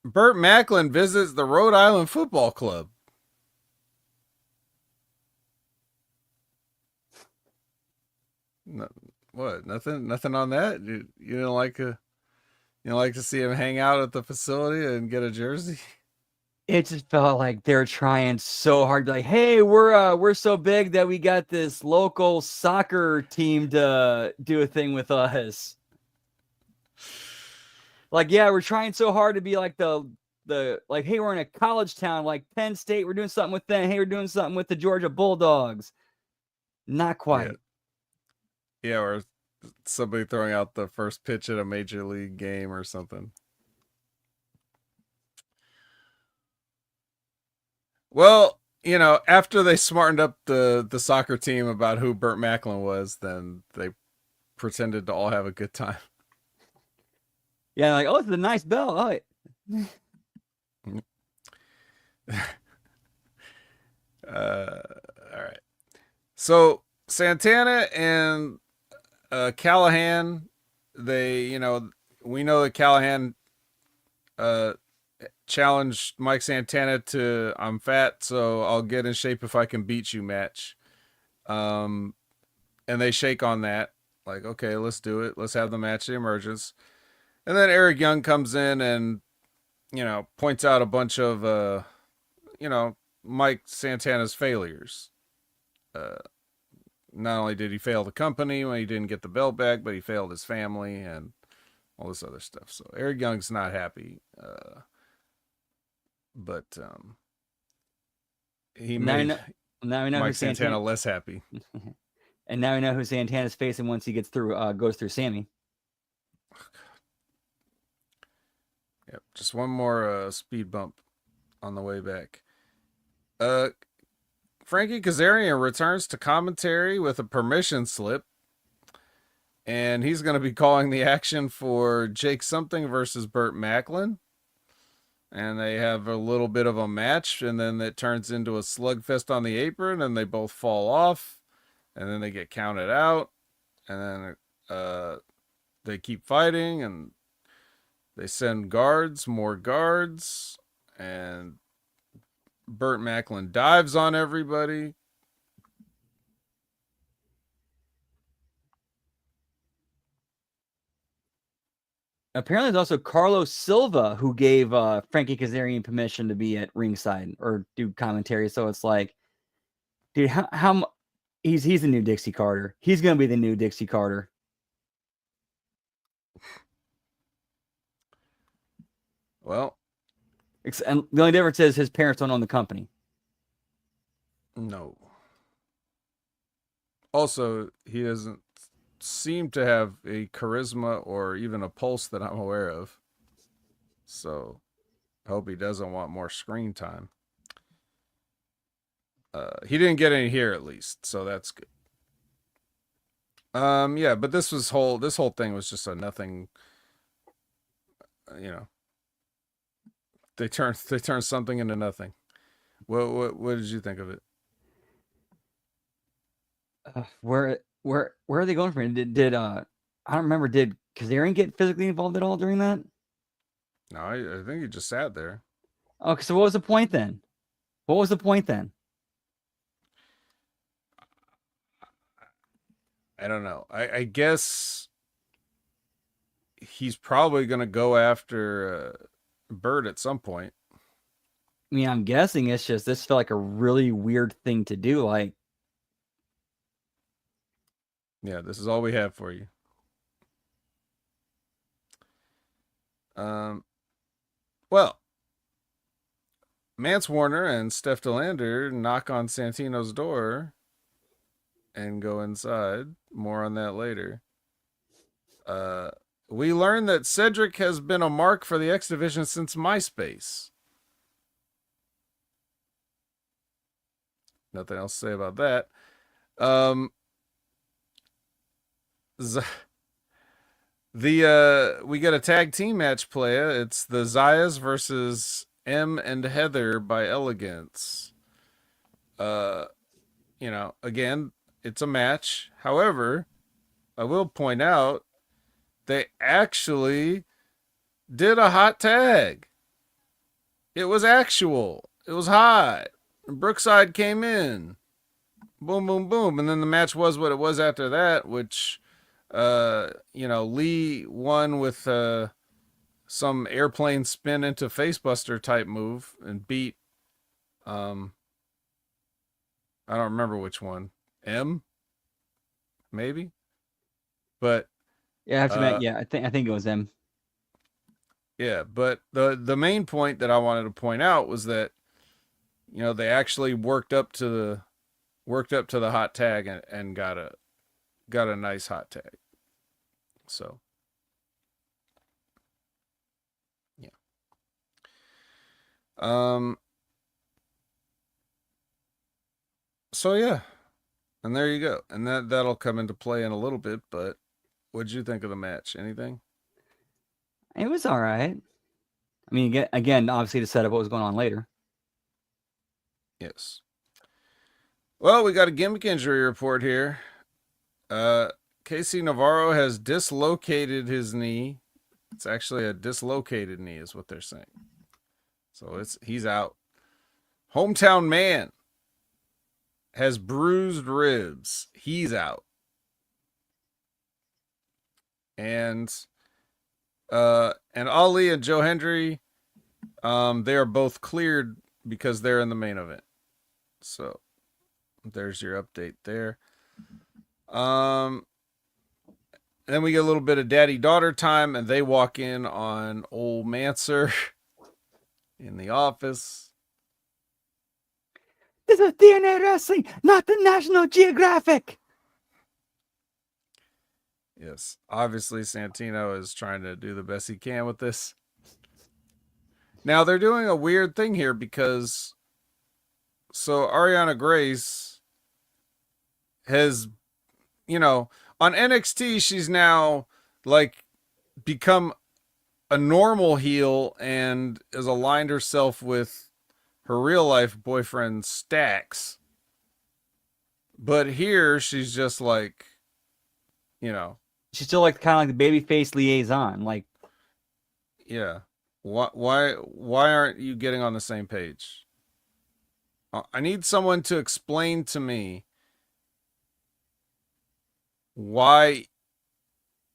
Speaker 1: Burt Macklin visits the Rhode Island Football Club. No, what? Nothing on that? You didn't like to see him hang out at the facility and get a jersey?
Speaker 2: It just felt like they're trying so hard to, like, hey, we're so big that we got this local soccer team to do a thing with us. Like, yeah, we're trying so hard to be like the like, hey, we're in a college town like Penn State. We're doing something with them. Hey, we're doing something with the Georgia Bulldogs. Not quite.
Speaker 1: Yeah, or somebody throwing out the first pitch at a major league game or something. Well, after they smartened up the soccer team about who Burt Macklin was, then they pretended to all have a good time.
Speaker 2: Yeah, like, oh, it's a nice bell. Oh,
Speaker 1: all right. So Santana and Callahan, we know that Callahan challenged Mike Santana to "I'm fat, so I'll get in shape if I can beat you" match. And they shake on that, like, okay, let's do it. Let's have the match that emerges. And then Eric Young comes in and, points out a bunch of, Mike Santana's failures. Not only did he fail the company when he didn't get the belt back, but he failed his family and all this other stuff. So Eric Young's not happy. But he
Speaker 2: Now we
Speaker 1: made
Speaker 2: know. Now we know who
Speaker 1: Mike
Speaker 2: Santana.
Speaker 1: Santana less happy.
Speaker 2: And now we know who Santana's facing once he gets through. Goes through Sammy.
Speaker 1: Yep, just one more speed bump on the way back. Frankie Kazarian returns to commentary with a permission slip, and he's going to be calling the action for Jake Something versus Burt Macklin. And they have a little bit of a match, and then it turns into a slugfest on the apron, and they both fall off, and then they get counted out, and then they keep fighting, and they send guards, more guards, and Burt Macklin dives on everybody.
Speaker 2: Apparently, there's also Carlos Silva who gave Frankie Kazarian permission to be at ringside or do commentary. So it's like, dude, how he's the new Dixie Carter. He's gonna be the new Dixie Carter.
Speaker 1: Well,
Speaker 2: And the only difference is his parents don't own the company.
Speaker 1: no. Also, he doesn't seem to have a charisma or even a pulse that I'm aware of. So, I hope he doesn't want more screen time. He didn't get any here at least, so that's good. Yeah, but this whole thing was just a nothing. You know, they turned something into nothing. What did you think of it?
Speaker 2: Where are they going from? Did I don't remember. Did Kazarian get physically involved at all during that?
Speaker 1: No, I think he just sat there.
Speaker 2: Okay, so what was the point then? What was the point then?
Speaker 1: I don't know. I guess he's probably going to go after Bird at some point.
Speaker 2: I mean, I'm guessing it's just this felt like a really weird thing to do. Like,
Speaker 1: yeah, this is all we have for you. Well, Mance Warner and Steph DeLander knock on Santino's door and go inside. More on that later. We learn that Cedric has been a mark for the X Division since MySpace. Nothing else to say about that. We get a tag team match playa. It's the Zayas versus M and Heather by Elegance. Again, it's a match. However, I will point out they actually did a hot tag. It was actual. It was hot. Brookside came in. Boom, boom, boom. And then the match was what it was after that, which, Lee won with some airplane spin into facebuster type move and beat, I don't remember which one. M? Maybe? But
Speaker 2: yeah, I think it was them.
Speaker 1: yeah, but the main point that I wanted to point out was that they actually worked up to the hot tag and got a nice hot tag. So yeah. So yeah. And there you go. And that'll come into play in a little bit, but what'd you think of the match? Anything?
Speaker 2: It was all right. I mean, again, obviously to set up what was going on later.
Speaker 1: Yes. Well, we got a gimmick injury report here. Casey Navarro has dislocated his knee. It's actually a dislocated knee is what they're saying. So he's out. Hometown Man has bruised ribs. He's out. And Ali and Joe Hendry, they are both cleared because they're in the main event. So there's your update there. Then we get a little bit of daddy-daughter time, and they walk in on old Manser in the office.
Speaker 2: This is TNA Wrestling, not the National Geographic.
Speaker 1: Yes, obviously Santino is trying to do the best he can with this. Now they're doing a weird thing here because so Ariana Grace has, on NXT she's now like become a normal heel and has aligned herself with her real life boyfriend Stax. But here she's just like,
Speaker 2: she's still like kind of like the babyface liaison. Like,
Speaker 1: yeah. Why aren't you getting on the same page? I need someone to explain to me why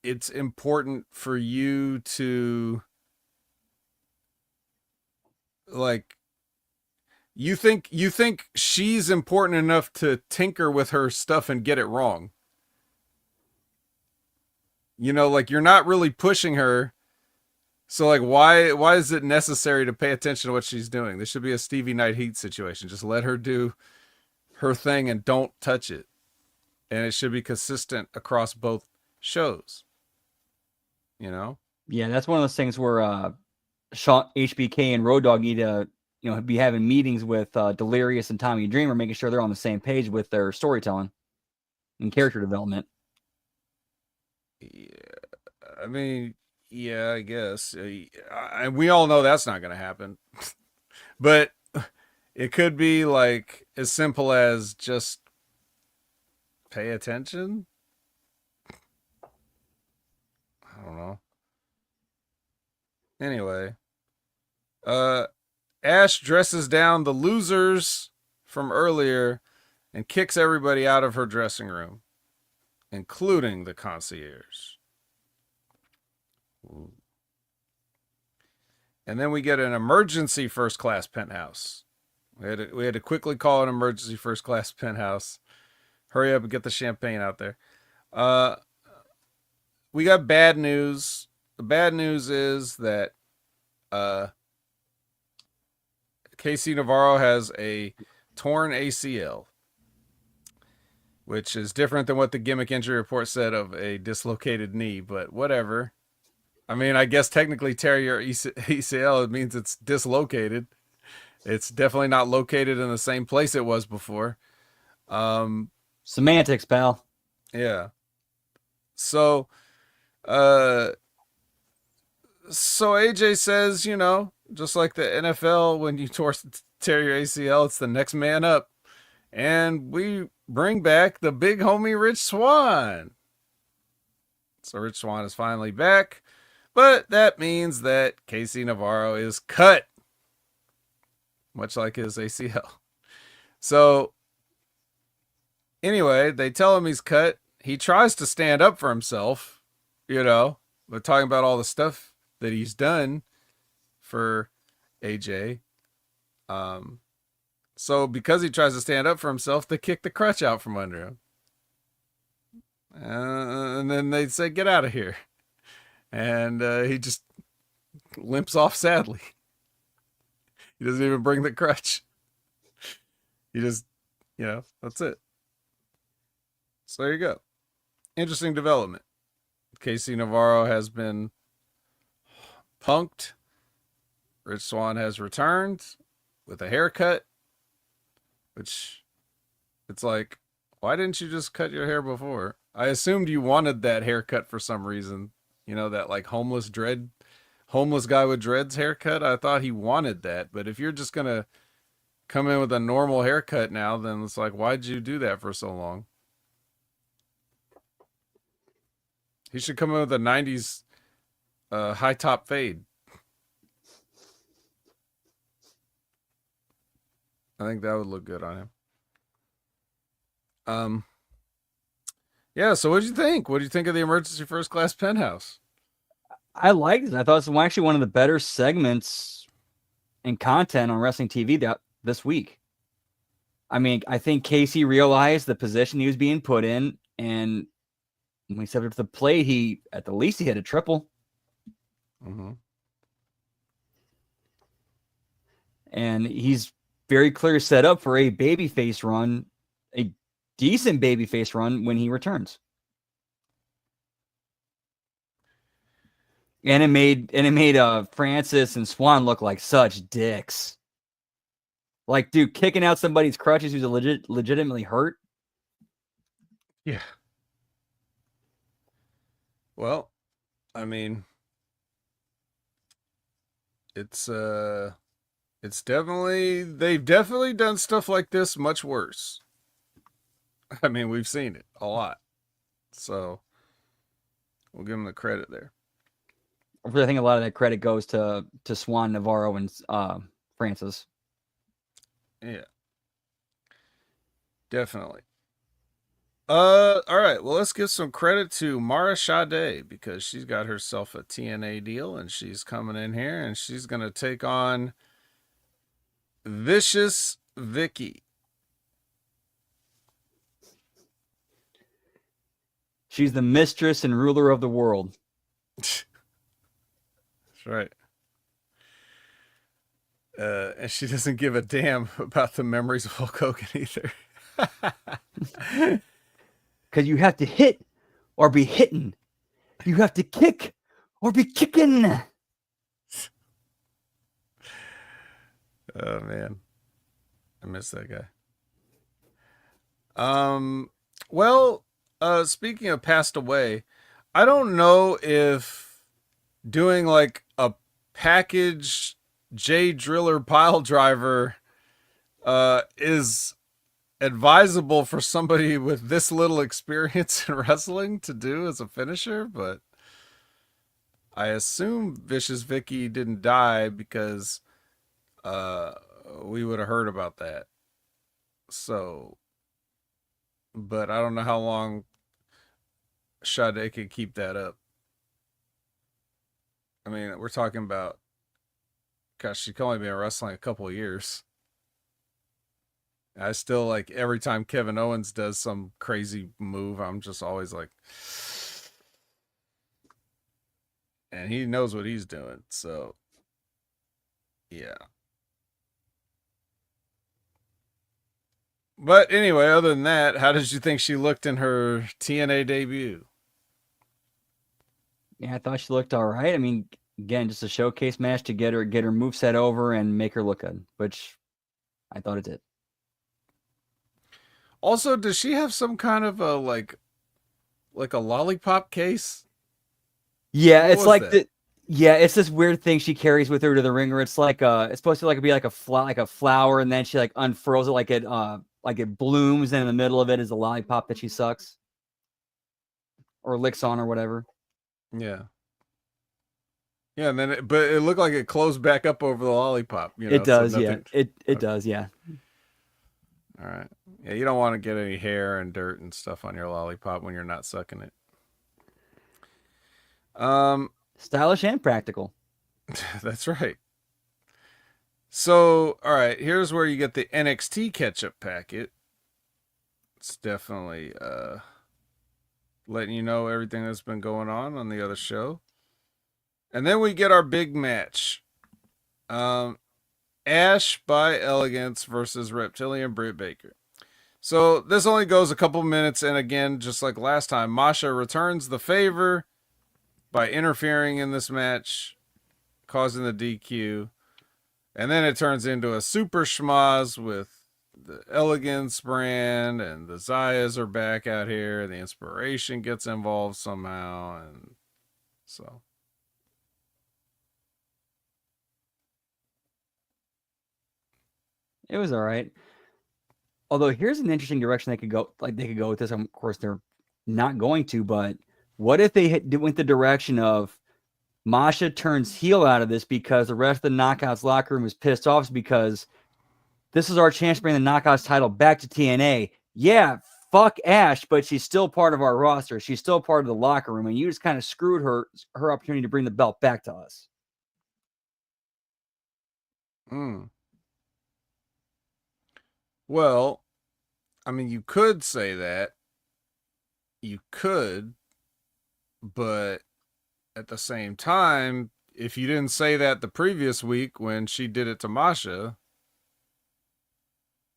Speaker 1: it's important for you to like you think she's important enough to tinker with her stuff and get it wrong. Like you're not really pushing her. So like why is it necessary to pay attention to what she's doing? This should be a Stevie Knight Heat situation. Just let her do her thing and don't touch it. And it should be consistent across both shows.
Speaker 2: Yeah, that's one of those things where Sean HBK and Road Dogg need to, be having meetings with Delirious and Tommy Dreamer, making sure they're on the same page with their storytelling and character development.
Speaker 1: Yeah, I mean, yeah, I guess. We all know that's not going to happen. But it could be like as simple as just pay attention. I don't know. Anyway, Ash dresses down the losers from earlier and kicks everybody out of her dressing room, including the concierge. Ooh. And then we get an emergency first class penthouse. We had to quickly call an emergency first class penthouse. Hurry up and get the champagne out there. We got bad news. The bad news is that KC Navarro has a torn ACL, which is different than what the gimmick injury report said of a dislocated knee, but whatever. I mean, I guess technically tear your ACL, it means it's dislocated. It's definitely not located in the same place it was before.
Speaker 2: Semantics, pal.
Speaker 1: Yeah. So AJ says, just like the NFL, when you tear your ACL, it's the next man up. And we bring back the big homie Rich Swann. So Rich Swann is finally back. But that means that KC Navarro is cut. Much like his ACL. So, anyway, they tell him he's cut. He tries to stand up for himself, We're talking about all the stuff that he's done for AJ. So because he tries to stand up for himself, they kick the crutch out from under him. And then they say, get out of here. And he just limps off sadly. He doesn't even bring the crutch. He just, that's it. So there you go. Interesting development. KC Navarro has been punked. Rich Swann has returned with a haircut, which it's like, why didn't you just cut your hair before? I assumed you wanted that haircut for some reason. That like homeless guy with dreads haircut. I thought he wanted that. But if you're just going to come in with a normal haircut now, then it's like, why'd you do that for so long? He should come in with a 90s high top fade. I think that would look good on him. Yeah, so what did you think? What do you think of the emergency first class penthouse?
Speaker 2: I liked it. I thought it was actually one of the better segments and content on wrestling TV this week. I mean, I think Casey realized the position he was being put in, and when he stepped up to the plate, he at the least he hit a triple.
Speaker 1: Mm-hmm.
Speaker 2: And he's very clear setup for a babyface run, a decent babyface run when he returns. And it made Francis and Swan look like such dicks. Like, dude, kicking out somebody's crutches who's legitimately hurt.
Speaker 1: Yeah. Well, I mean, it's they've definitely done stuff like this much worse. I mean, we've seen it a lot. So, we'll give them the credit there.
Speaker 2: I think a lot of that credit goes to Swan, Navarro, and Francis.
Speaker 1: Yeah. Definitely. All right. Well, let's give some credit to Mara Sade because she's got herself a TNA deal and she's coming in here and she's gonna take on Vicious Vicky.
Speaker 2: She's the mistress and ruler of the world.
Speaker 1: That's right. And she doesn't give a damn about the memories of Hulk Hogan either.
Speaker 2: Because you have to hit or be hitting. You have to kick or be kicking.
Speaker 1: Oh man, I miss that guy. Well, speaking of passed away, I don't know if doing like a package J Driller pile driver is advisable for somebody with this little experience in wrestling to do as a finisher, but I assume Vicious Vicky didn't die because uh we would have heard about that. So, but I don't know how long Sade could keep that up. I mean, we're talking about, gosh, she can only been wrestling a couple of years. I still like every time Kevin Owens does some crazy move, I'm just always like, and he knows what he's doing. So, yeah. But anyway, other than that, how did you think she looked in her TNA debut?
Speaker 2: Yeah, I thought she looked all right. I mean, again, just a showcase match to get her moveset over and make her look good, which I thought it did.
Speaker 1: Also, does she have some kind of a like a lollipop case?
Speaker 2: Yeah,
Speaker 1: What
Speaker 2: it's
Speaker 1: was
Speaker 2: like
Speaker 1: that?
Speaker 2: the yeah, it's this weird thing she carries with her to the ring where it's like it's supposed to be like a flower, and then she like unfurls it like it blooms, and in the middle of it is a lollipop that she sucks or licks on or whatever.
Speaker 1: Yeah. Yeah, and then but it looked like it closed back up over the lollipop,
Speaker 2: It
Speaker 1: so
Speaker 2: does, yeah.
Speaker 1: nothing.
Speaker 2: It
Speaker 1: Okay.
Speaker 2: does, yeah.
Speaker 1: All right. Yeah, you don't want to get any hair and dirt and stuff on your lollipop when you're not sucking it. Um,
Speaker 2: Stylish and practical.
Speaker 1: that's right. So, all right, here's where you get the NXT ketchup packet. It's definitely letting you know everything that's been going on the other show. And then we get our big match. Um, Ash by Elegance versus Reptilian Britt Baker. So this only goes a couple minutes, and again, just like last time, Masha returns the favor by interfering in this match, causing the DQ. And then it turns into a super schmoz with the Elegance brand, and the Zayas are back out here. The Inspiration gets involved somehow, and so.
Speaker 2: It was all right. Although here's an interesting direction they could go. Like they could go with this. Of course, they're not going to. But what if they went the direction of Masha turns heel out of this because the rest of the Knockouts locker room is pissed off because this is our chance to bring the Knockouts title back to TNA. Yeah, fuck Ash, but she's still part of our roster. She's still part of the locker room, and you just kind of screwed her opportunity to bring the belt back to us.
Speaker 1: Hmm. Well, I mean, you could say that. You could, but at the same time, if you didn't say that the previous week when she did it to Masha,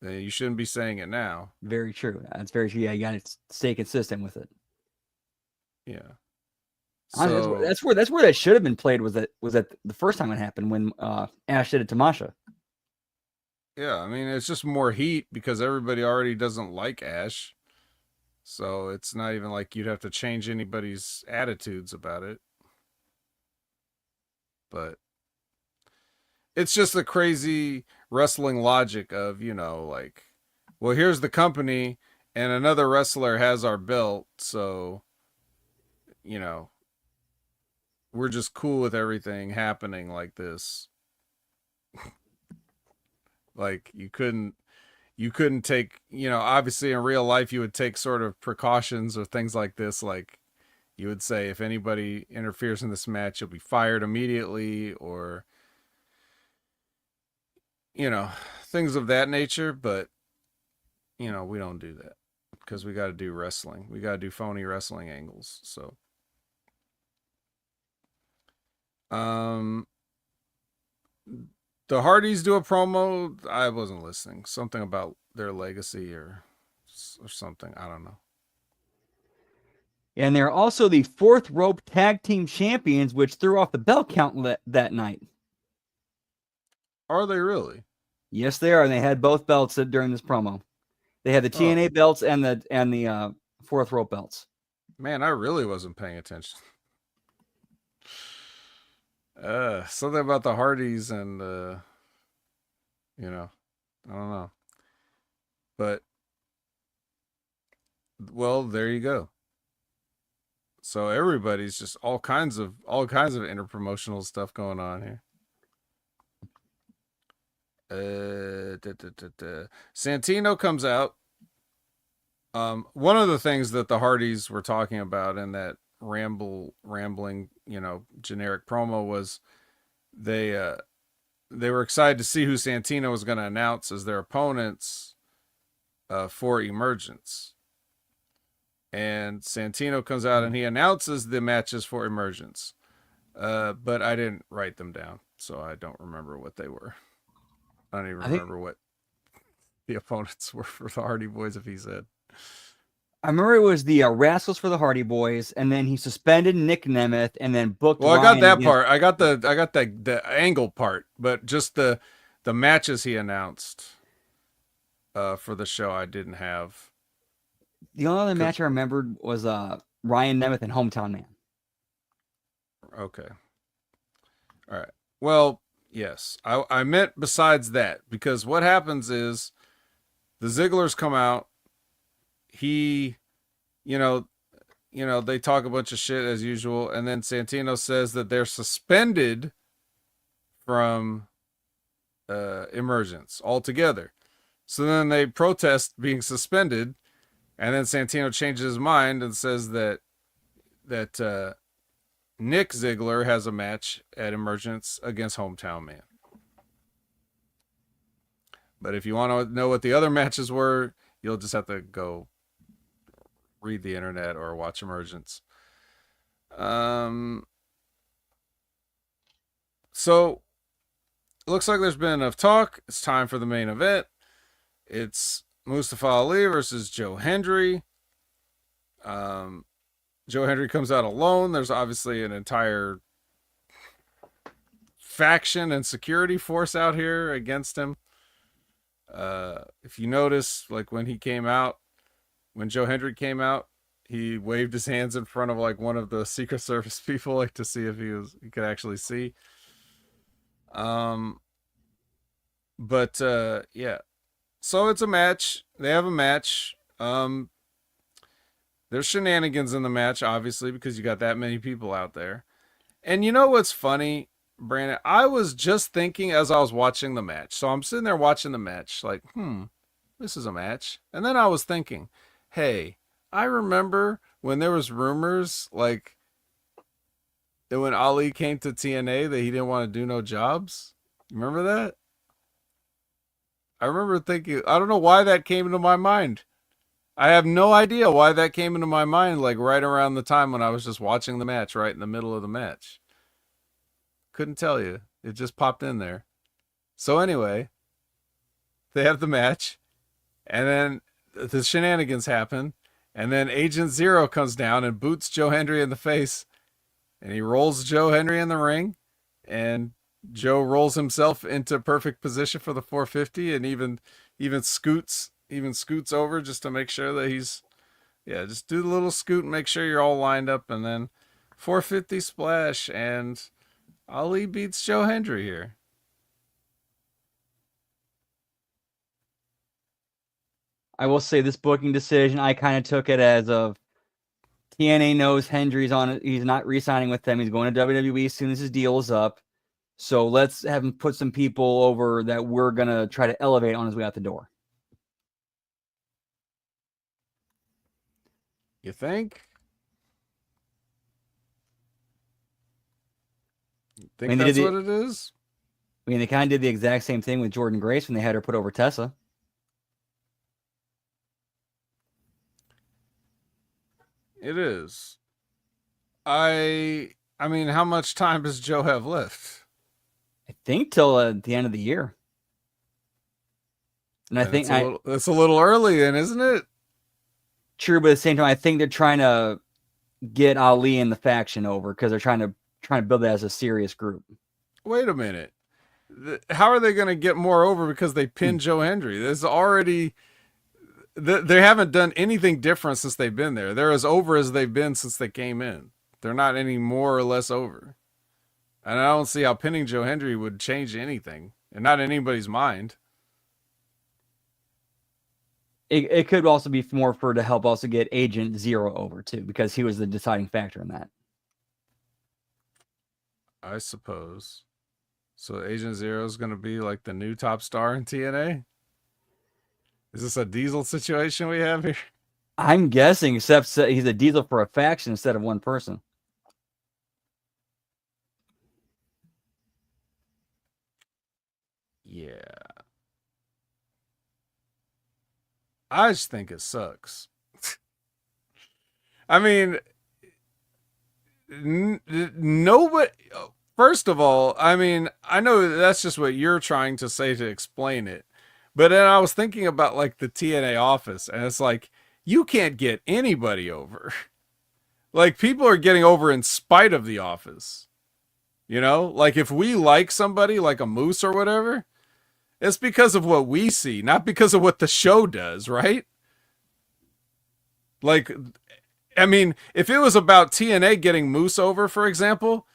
Speaker 1: You shouldn't be saying it now.
Speaker 2: Very true. That's very true. Yeah, you got to stay consistent with it.
Speaker 1: Yeah.
Speaker 2: Honestly,
Speaker 1: So
Speaker 2: that's where that should have been played. Was that the first time it happened when Ash did it to Masha?
Speaker 1: yeah, I mean it's just more heat because everybody already doesn't like Ash. So it's not even like you'd have to change anybody's attitudes about it. But it's just the crazy wrestling logic of, like, well, here's the company and another wrestler has our belt, so, you know, we're just cool with everything happening like this. Like you couldn't take, obviously in real life you would take sort of precautions or things like this, like you would say if anybody interferes in this match, you'll be fired immediately, or you know, things of that nature, but we don't do that because we got to do wrestling. We got to do phony wrestling angles. So, um, the Hardys do a promo. I wasn't listening. Something about their legacy or something. I don't know.
Speaker 2: And they're also the fourth rope tag team champions, which threw off the belt count that night.
Speaker 1: Are they really?
Speaker 2: Yes, they are. And they had both belts during this promo. They had the TNA belts and the fourth rope belts.
Speaker 1: Man, I really wasn't paying attention. Something about the Hardys and I don't know. But well, there you go. So everybody's just all kinds of interpromotional stuff going on here. Santino comes out. One of the things that the Hardys were talking about in that rambling, generic promo was they were excited to see who Santino was going to announce as their opponents for Emergence. And Santino comes out and he announces the matches for Emergence. But I didn't write them down, so I don't remember what they were. I don't even remember what the opponents were for the Hardy Boys, if he said.
Speaker 2: I remember it was the Rascals for the Hardy Boys, and then he suspended Nick Nemeth, and then booked.
Speaker 1: Well, Ryan I got that part. I got the angle part, but just the matches he announced for the show, I didn't have.
Speaker 2: The only other match I remembered was Ryan Nemeth and Hometown Man.
Speaker 1: Okay. All right. Well, yes, I meant besides that, because what happens is the Zigglers come out. He, they talk a bunch of shit as usual, and then Santino says that they're suspended from Emergence altogether. So then they protest being suspended, and then Santino changes his mind and says that Nick Ziggler has a match at Emergence against Hometown Man. But if you want to know what the other matches were, you'll just have to go read the internet or watch Emergence. So it looks like there's been enough talk. It's time for the main event. It's Mustafa Ali versus Joe Hendry. Joe Hendry comes out alone. There's obviously an entire faction and security force out here against him. If you notice, like when Joe Hendry came out, he waved his hands in front of like one of the Secret Service people, like to see if he could actually see. But yeah. So it's a match. They have a match. There's shenanigans in the match, obviously, because you got that many people out there. And you know what's funny, Brandon? I was just thinking as I was watching the match. So I'm sitting there watching the match, like, this is a match. And then I was thinking, hey, I remember when there was rumors, like, that when Ali came to TNA that he didn't want to do no jobs. Remember that? I remember thinking, I don't know why that came into my mind. I have no idea why that came into my mind, like right around the time when I was just watching the match, right in the middle of the match. Couldn't tell you. It just popped in there. So anyway, they have the match. And then the shenanigans happen. And then Agent Zero comes down and boots Joe Hendry in the face. And he rolls Joe Hendry in the ring. And Joe rolls himself into perfect position for the 450 and even scoots over just to make sure that he's just do the little scoot and make sure you're all lined up, and then 450 splash, and Ali beats Joe Hendry here.
Speaker 2: I will say this booking decision, I kind of took it as of TNA knows Hendry's on it. He's not re-signing with them. He's going to WWE as soon as his deal is up. So let's have him put some people over that we're going to try to elevate on his way out the door.
Speaker 1: You think? Think that's what it is?
Speaker 2: I mean, they kind of did the exact same thing with Jordynne Grace when they had her put over Tessa.
Speaker 1: It is. I mean, how much time does Joe have left?
Speaker 2: I think till the end of the year. And I think
Speaker 1: it's a little early then, isn't it?
Speaker 2: True, but at the same time, I think they're trying to get Ali and the faction over because they're trying to build it as a serious group.
Speaker 1: Wait a minute. How are they going to get more over because they pinned Joe Hendry? There's already... They haven't done anything different since they've been there. They're as over as they've been since they came in. They're not any more or less over. And I don't see how pinning Joe Hendry would change anything. And not in anybody's mind.
Speaker 2: It could also be more for to help also get Agent Zero over too, because he was the deciding factor in that.
Speaker 1: I suppose. So Agent Zero is going to be like the new top star in TNA? Is this a Diesel situation we have here?
Speaker 2: I'm guessing, except he's a Diesel for a faction instead of one person.
Speaker 1: Yeah. I just think it sucks. I mean, nobody... First of all, I mean, I know that's just what you're trying to say to explain it. But then I was thinking about like the TNA office, and it's like, you can't get anybody over. Like, people are getting over in spite of the office. You know, like if we like somebody like a Moose or whatever, it's because of what we see, not because of what the show does, right? Like, I mean, if it was about TNA getting Moose over, for example,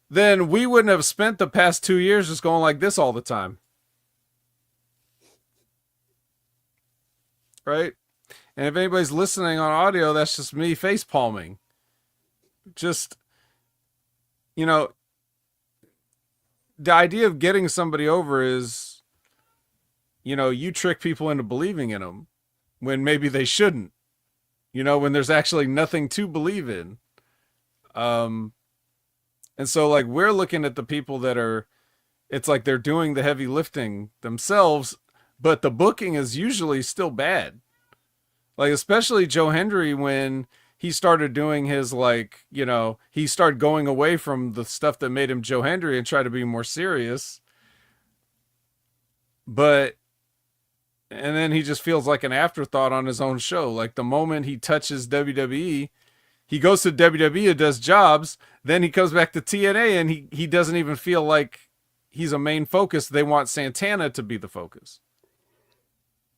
Speaker 1: then we wouldn't have spent the past 2 years just going like this all the time. Right? And if anybody's listening on audio, that's just me face palming. Just, you know, the idea of getting somebody over is, you know, you trick people into believing in them when maybe they shouldn't. You know, when there's actually nothing to believe in. And so, like, we're looking at the people that are, it's like they're doing the heavy lifting themselves, but the booking is usually still bad. Like, especially Joe Hendry, when he started doing his, like, you know, he started going away from the stuff that made him Joe Hendry and try to be more serious. But, and then he just feels like an afterthought on his own show. Like, the moment he touches WWE, he goes to WWE and does jobs, then he comes back to TNA and he doesn't even feel like he's a main focus. They want Santana to be the focus.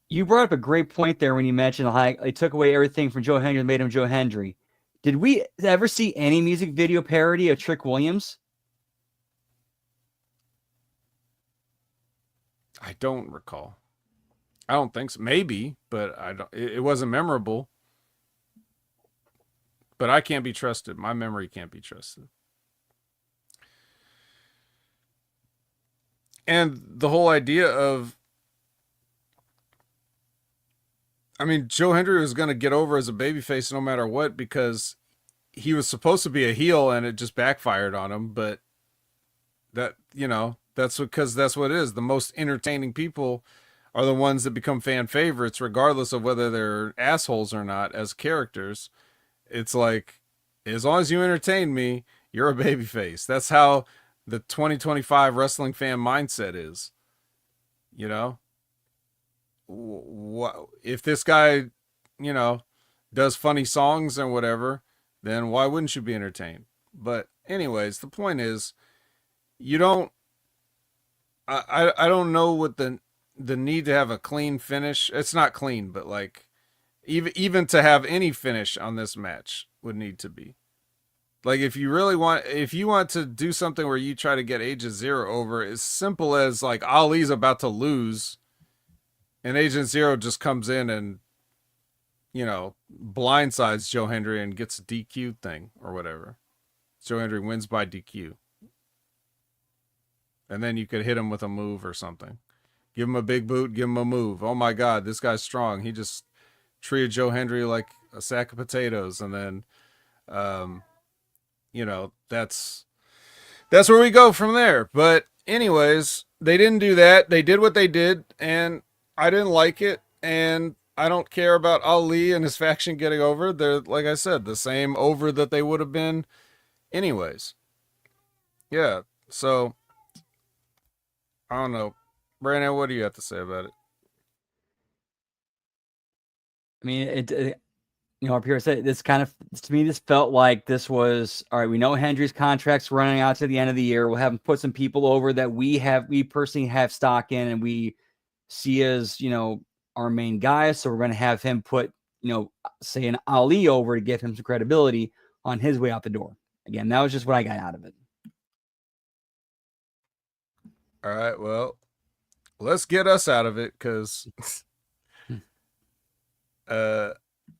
Speaker 2: You brought up a great point there when you mentioned how they took away everything from Joe Hendry and made him Joe Hendry. Did we ever see any music video parody of Trick Williams?
Speaker 1: I don't recall. I don't think so. Maybe, but I don't. It wasn't memorable. But I can't be trusted. My memory can't be trusted. And the whole idea of, I mean, Joe Hendry was going to get over as a babyface no matter what, because he was supposed to be a heel and it just backfired on him. But that, you know, that's because that's what it is. The most entertaining people are the ones that become fan favorites, regardless of whether they're assholes or not as characters. It's like, as long as you entertain me, you're a babyface. That's how the 2025 wrestling fan mindset is. You know? what if this guy, you know, does funny songs and whatever, then why wouldn't you be entertained? But anyways, the point is, you don't. I don't know what the need to have a clean finish. It's not clean, but like even to have any finish on this match would need to be. Like if you want to do something where you try to get Agent Zero over, as simple as like Ali's about to lose, and Agent Zero just comes in and blindsides Joe Hendry and gets a DQ thing or whatever. Joe Hendry wins by DQ, and then you could hit him with a move or something. Give him a big boot, give him a move. Oh my God, this guy's strong. He just treated Joe Hendry like a sack of potatoes, and then, that's where we go from there. But anyways, they didn't do that. They did what they did, and I didn't like it, and I don't care about Ali and his faction getting over. They're, like I said, the same over that they would have been anyways. Yeah, so I don't know. Brandon, what do you have to say about it?
Speaker 2: I mean, our peer said this kind of, to me, this felt like this was, all right, we know Hendry's contract's running out to the end of the year. We'll have him put some people over that we personally have stock in and we see as, our main guy. So we're going to have him put, say an Ali over to give him some credibility on his way out the door. Again, that was just what I got out of it.
Speaker 1: All right, well, let's get us out of it because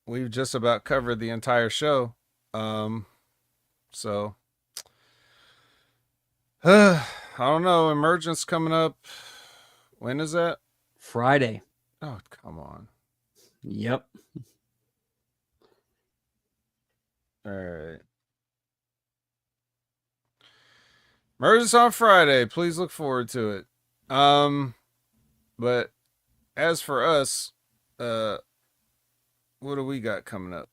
Speaker 1: we've just about covered the entire show. So I don't know. Emergence coming up. When is that?
Speaker 2: Friday.
Speaker 1: Oh, come on.
Speaker 2: Yep.
Speaker 1: All right. Emergence on Friday. Please look forward to it. But as for us, what do we got coming up?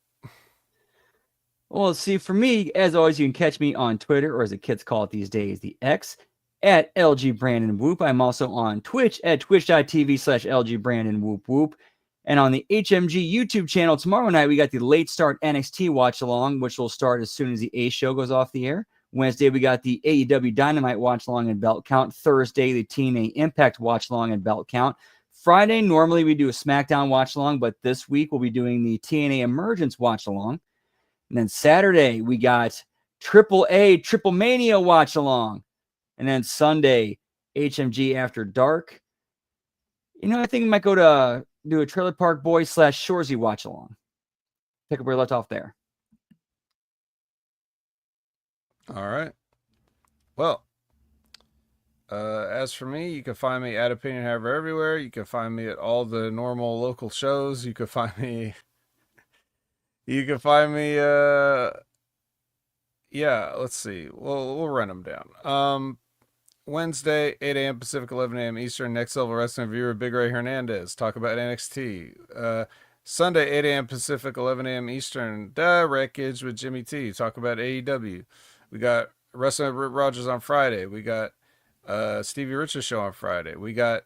Speaker 2: Well, see, for me, as always, you can catch me on Twitter, or as the kids call it these days, the X, at LG Brandon Whoop. I'm also on Twitch at twitch.tv/LG Brandon Whoop Whoop. And on the HMG YouTube channel tomorrow night, we got the late start NXT watch along, which will start as soon as the A show goes off the air. Wednesday, we got the AEW Dynamite watch along and belt count. Thursday, the TNA Impact watch along and belt count. Friday, normally we do a SmackDown watch along, but this week we'll be doing the TNA Emergence watch along. And then Saturday, we got AAA Triple Mania watch along. And then Sunday, HMG After Dark. I think we might go to do a Trailer Park Boys / Shorzy watch along. Pick up where we left off there.
Speaker 1: All right. Well, as for me, you can find me at Opinion Haver everywhere. You can find me at all the normal local shows. You can find me. Yeah, let's see. We'll run them down. Wednesday, 8 a.m. Pacific, 11 a.m. Eastern, Next Level Wrestling Viewer, Big Ray Hernandez. Talk about NXT. Sunday, 8 a.m. Pacific, 11 a.m. Eastern, The Wreckage with Jimmy T. Talk about AEW. We got Wrestling with Rip Rogers on Friday. We got Stevie Richards show on Friday. We got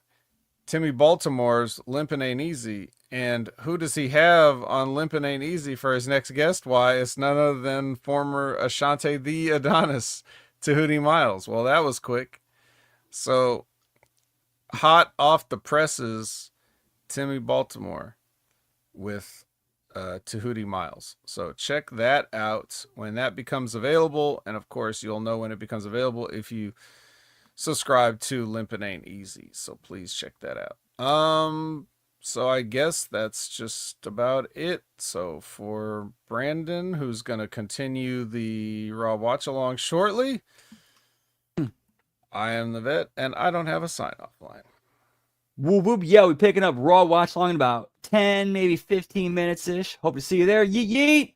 Speaker 1: Timmy Baltimore's Limpin' Ain't Easy. And who does he have on Limpin' Ain't Easy for his next guest? Why, it's none other than former Ashante the Adonis, Tahuti Miles. Well, that was quick. So, hot off the presses, Timmy Baltimore with Tahuti Miles. So check that out when that becomes available. And of course, you'll know when it becomes available if you subscribe to Limpin' Ain't Easy. So please check that out. So I guess that's just about it. So for Brandon, who's going to continue the Raw Watch Along shortly, I am the vet, and I don't have a sign-off line.
Speaker 2: Whoop, whoop. Yeah, we're picking up Raw Watch Along in about 10, maybe 15 minutes-ish. Hope to see you there. Yeet, yeet.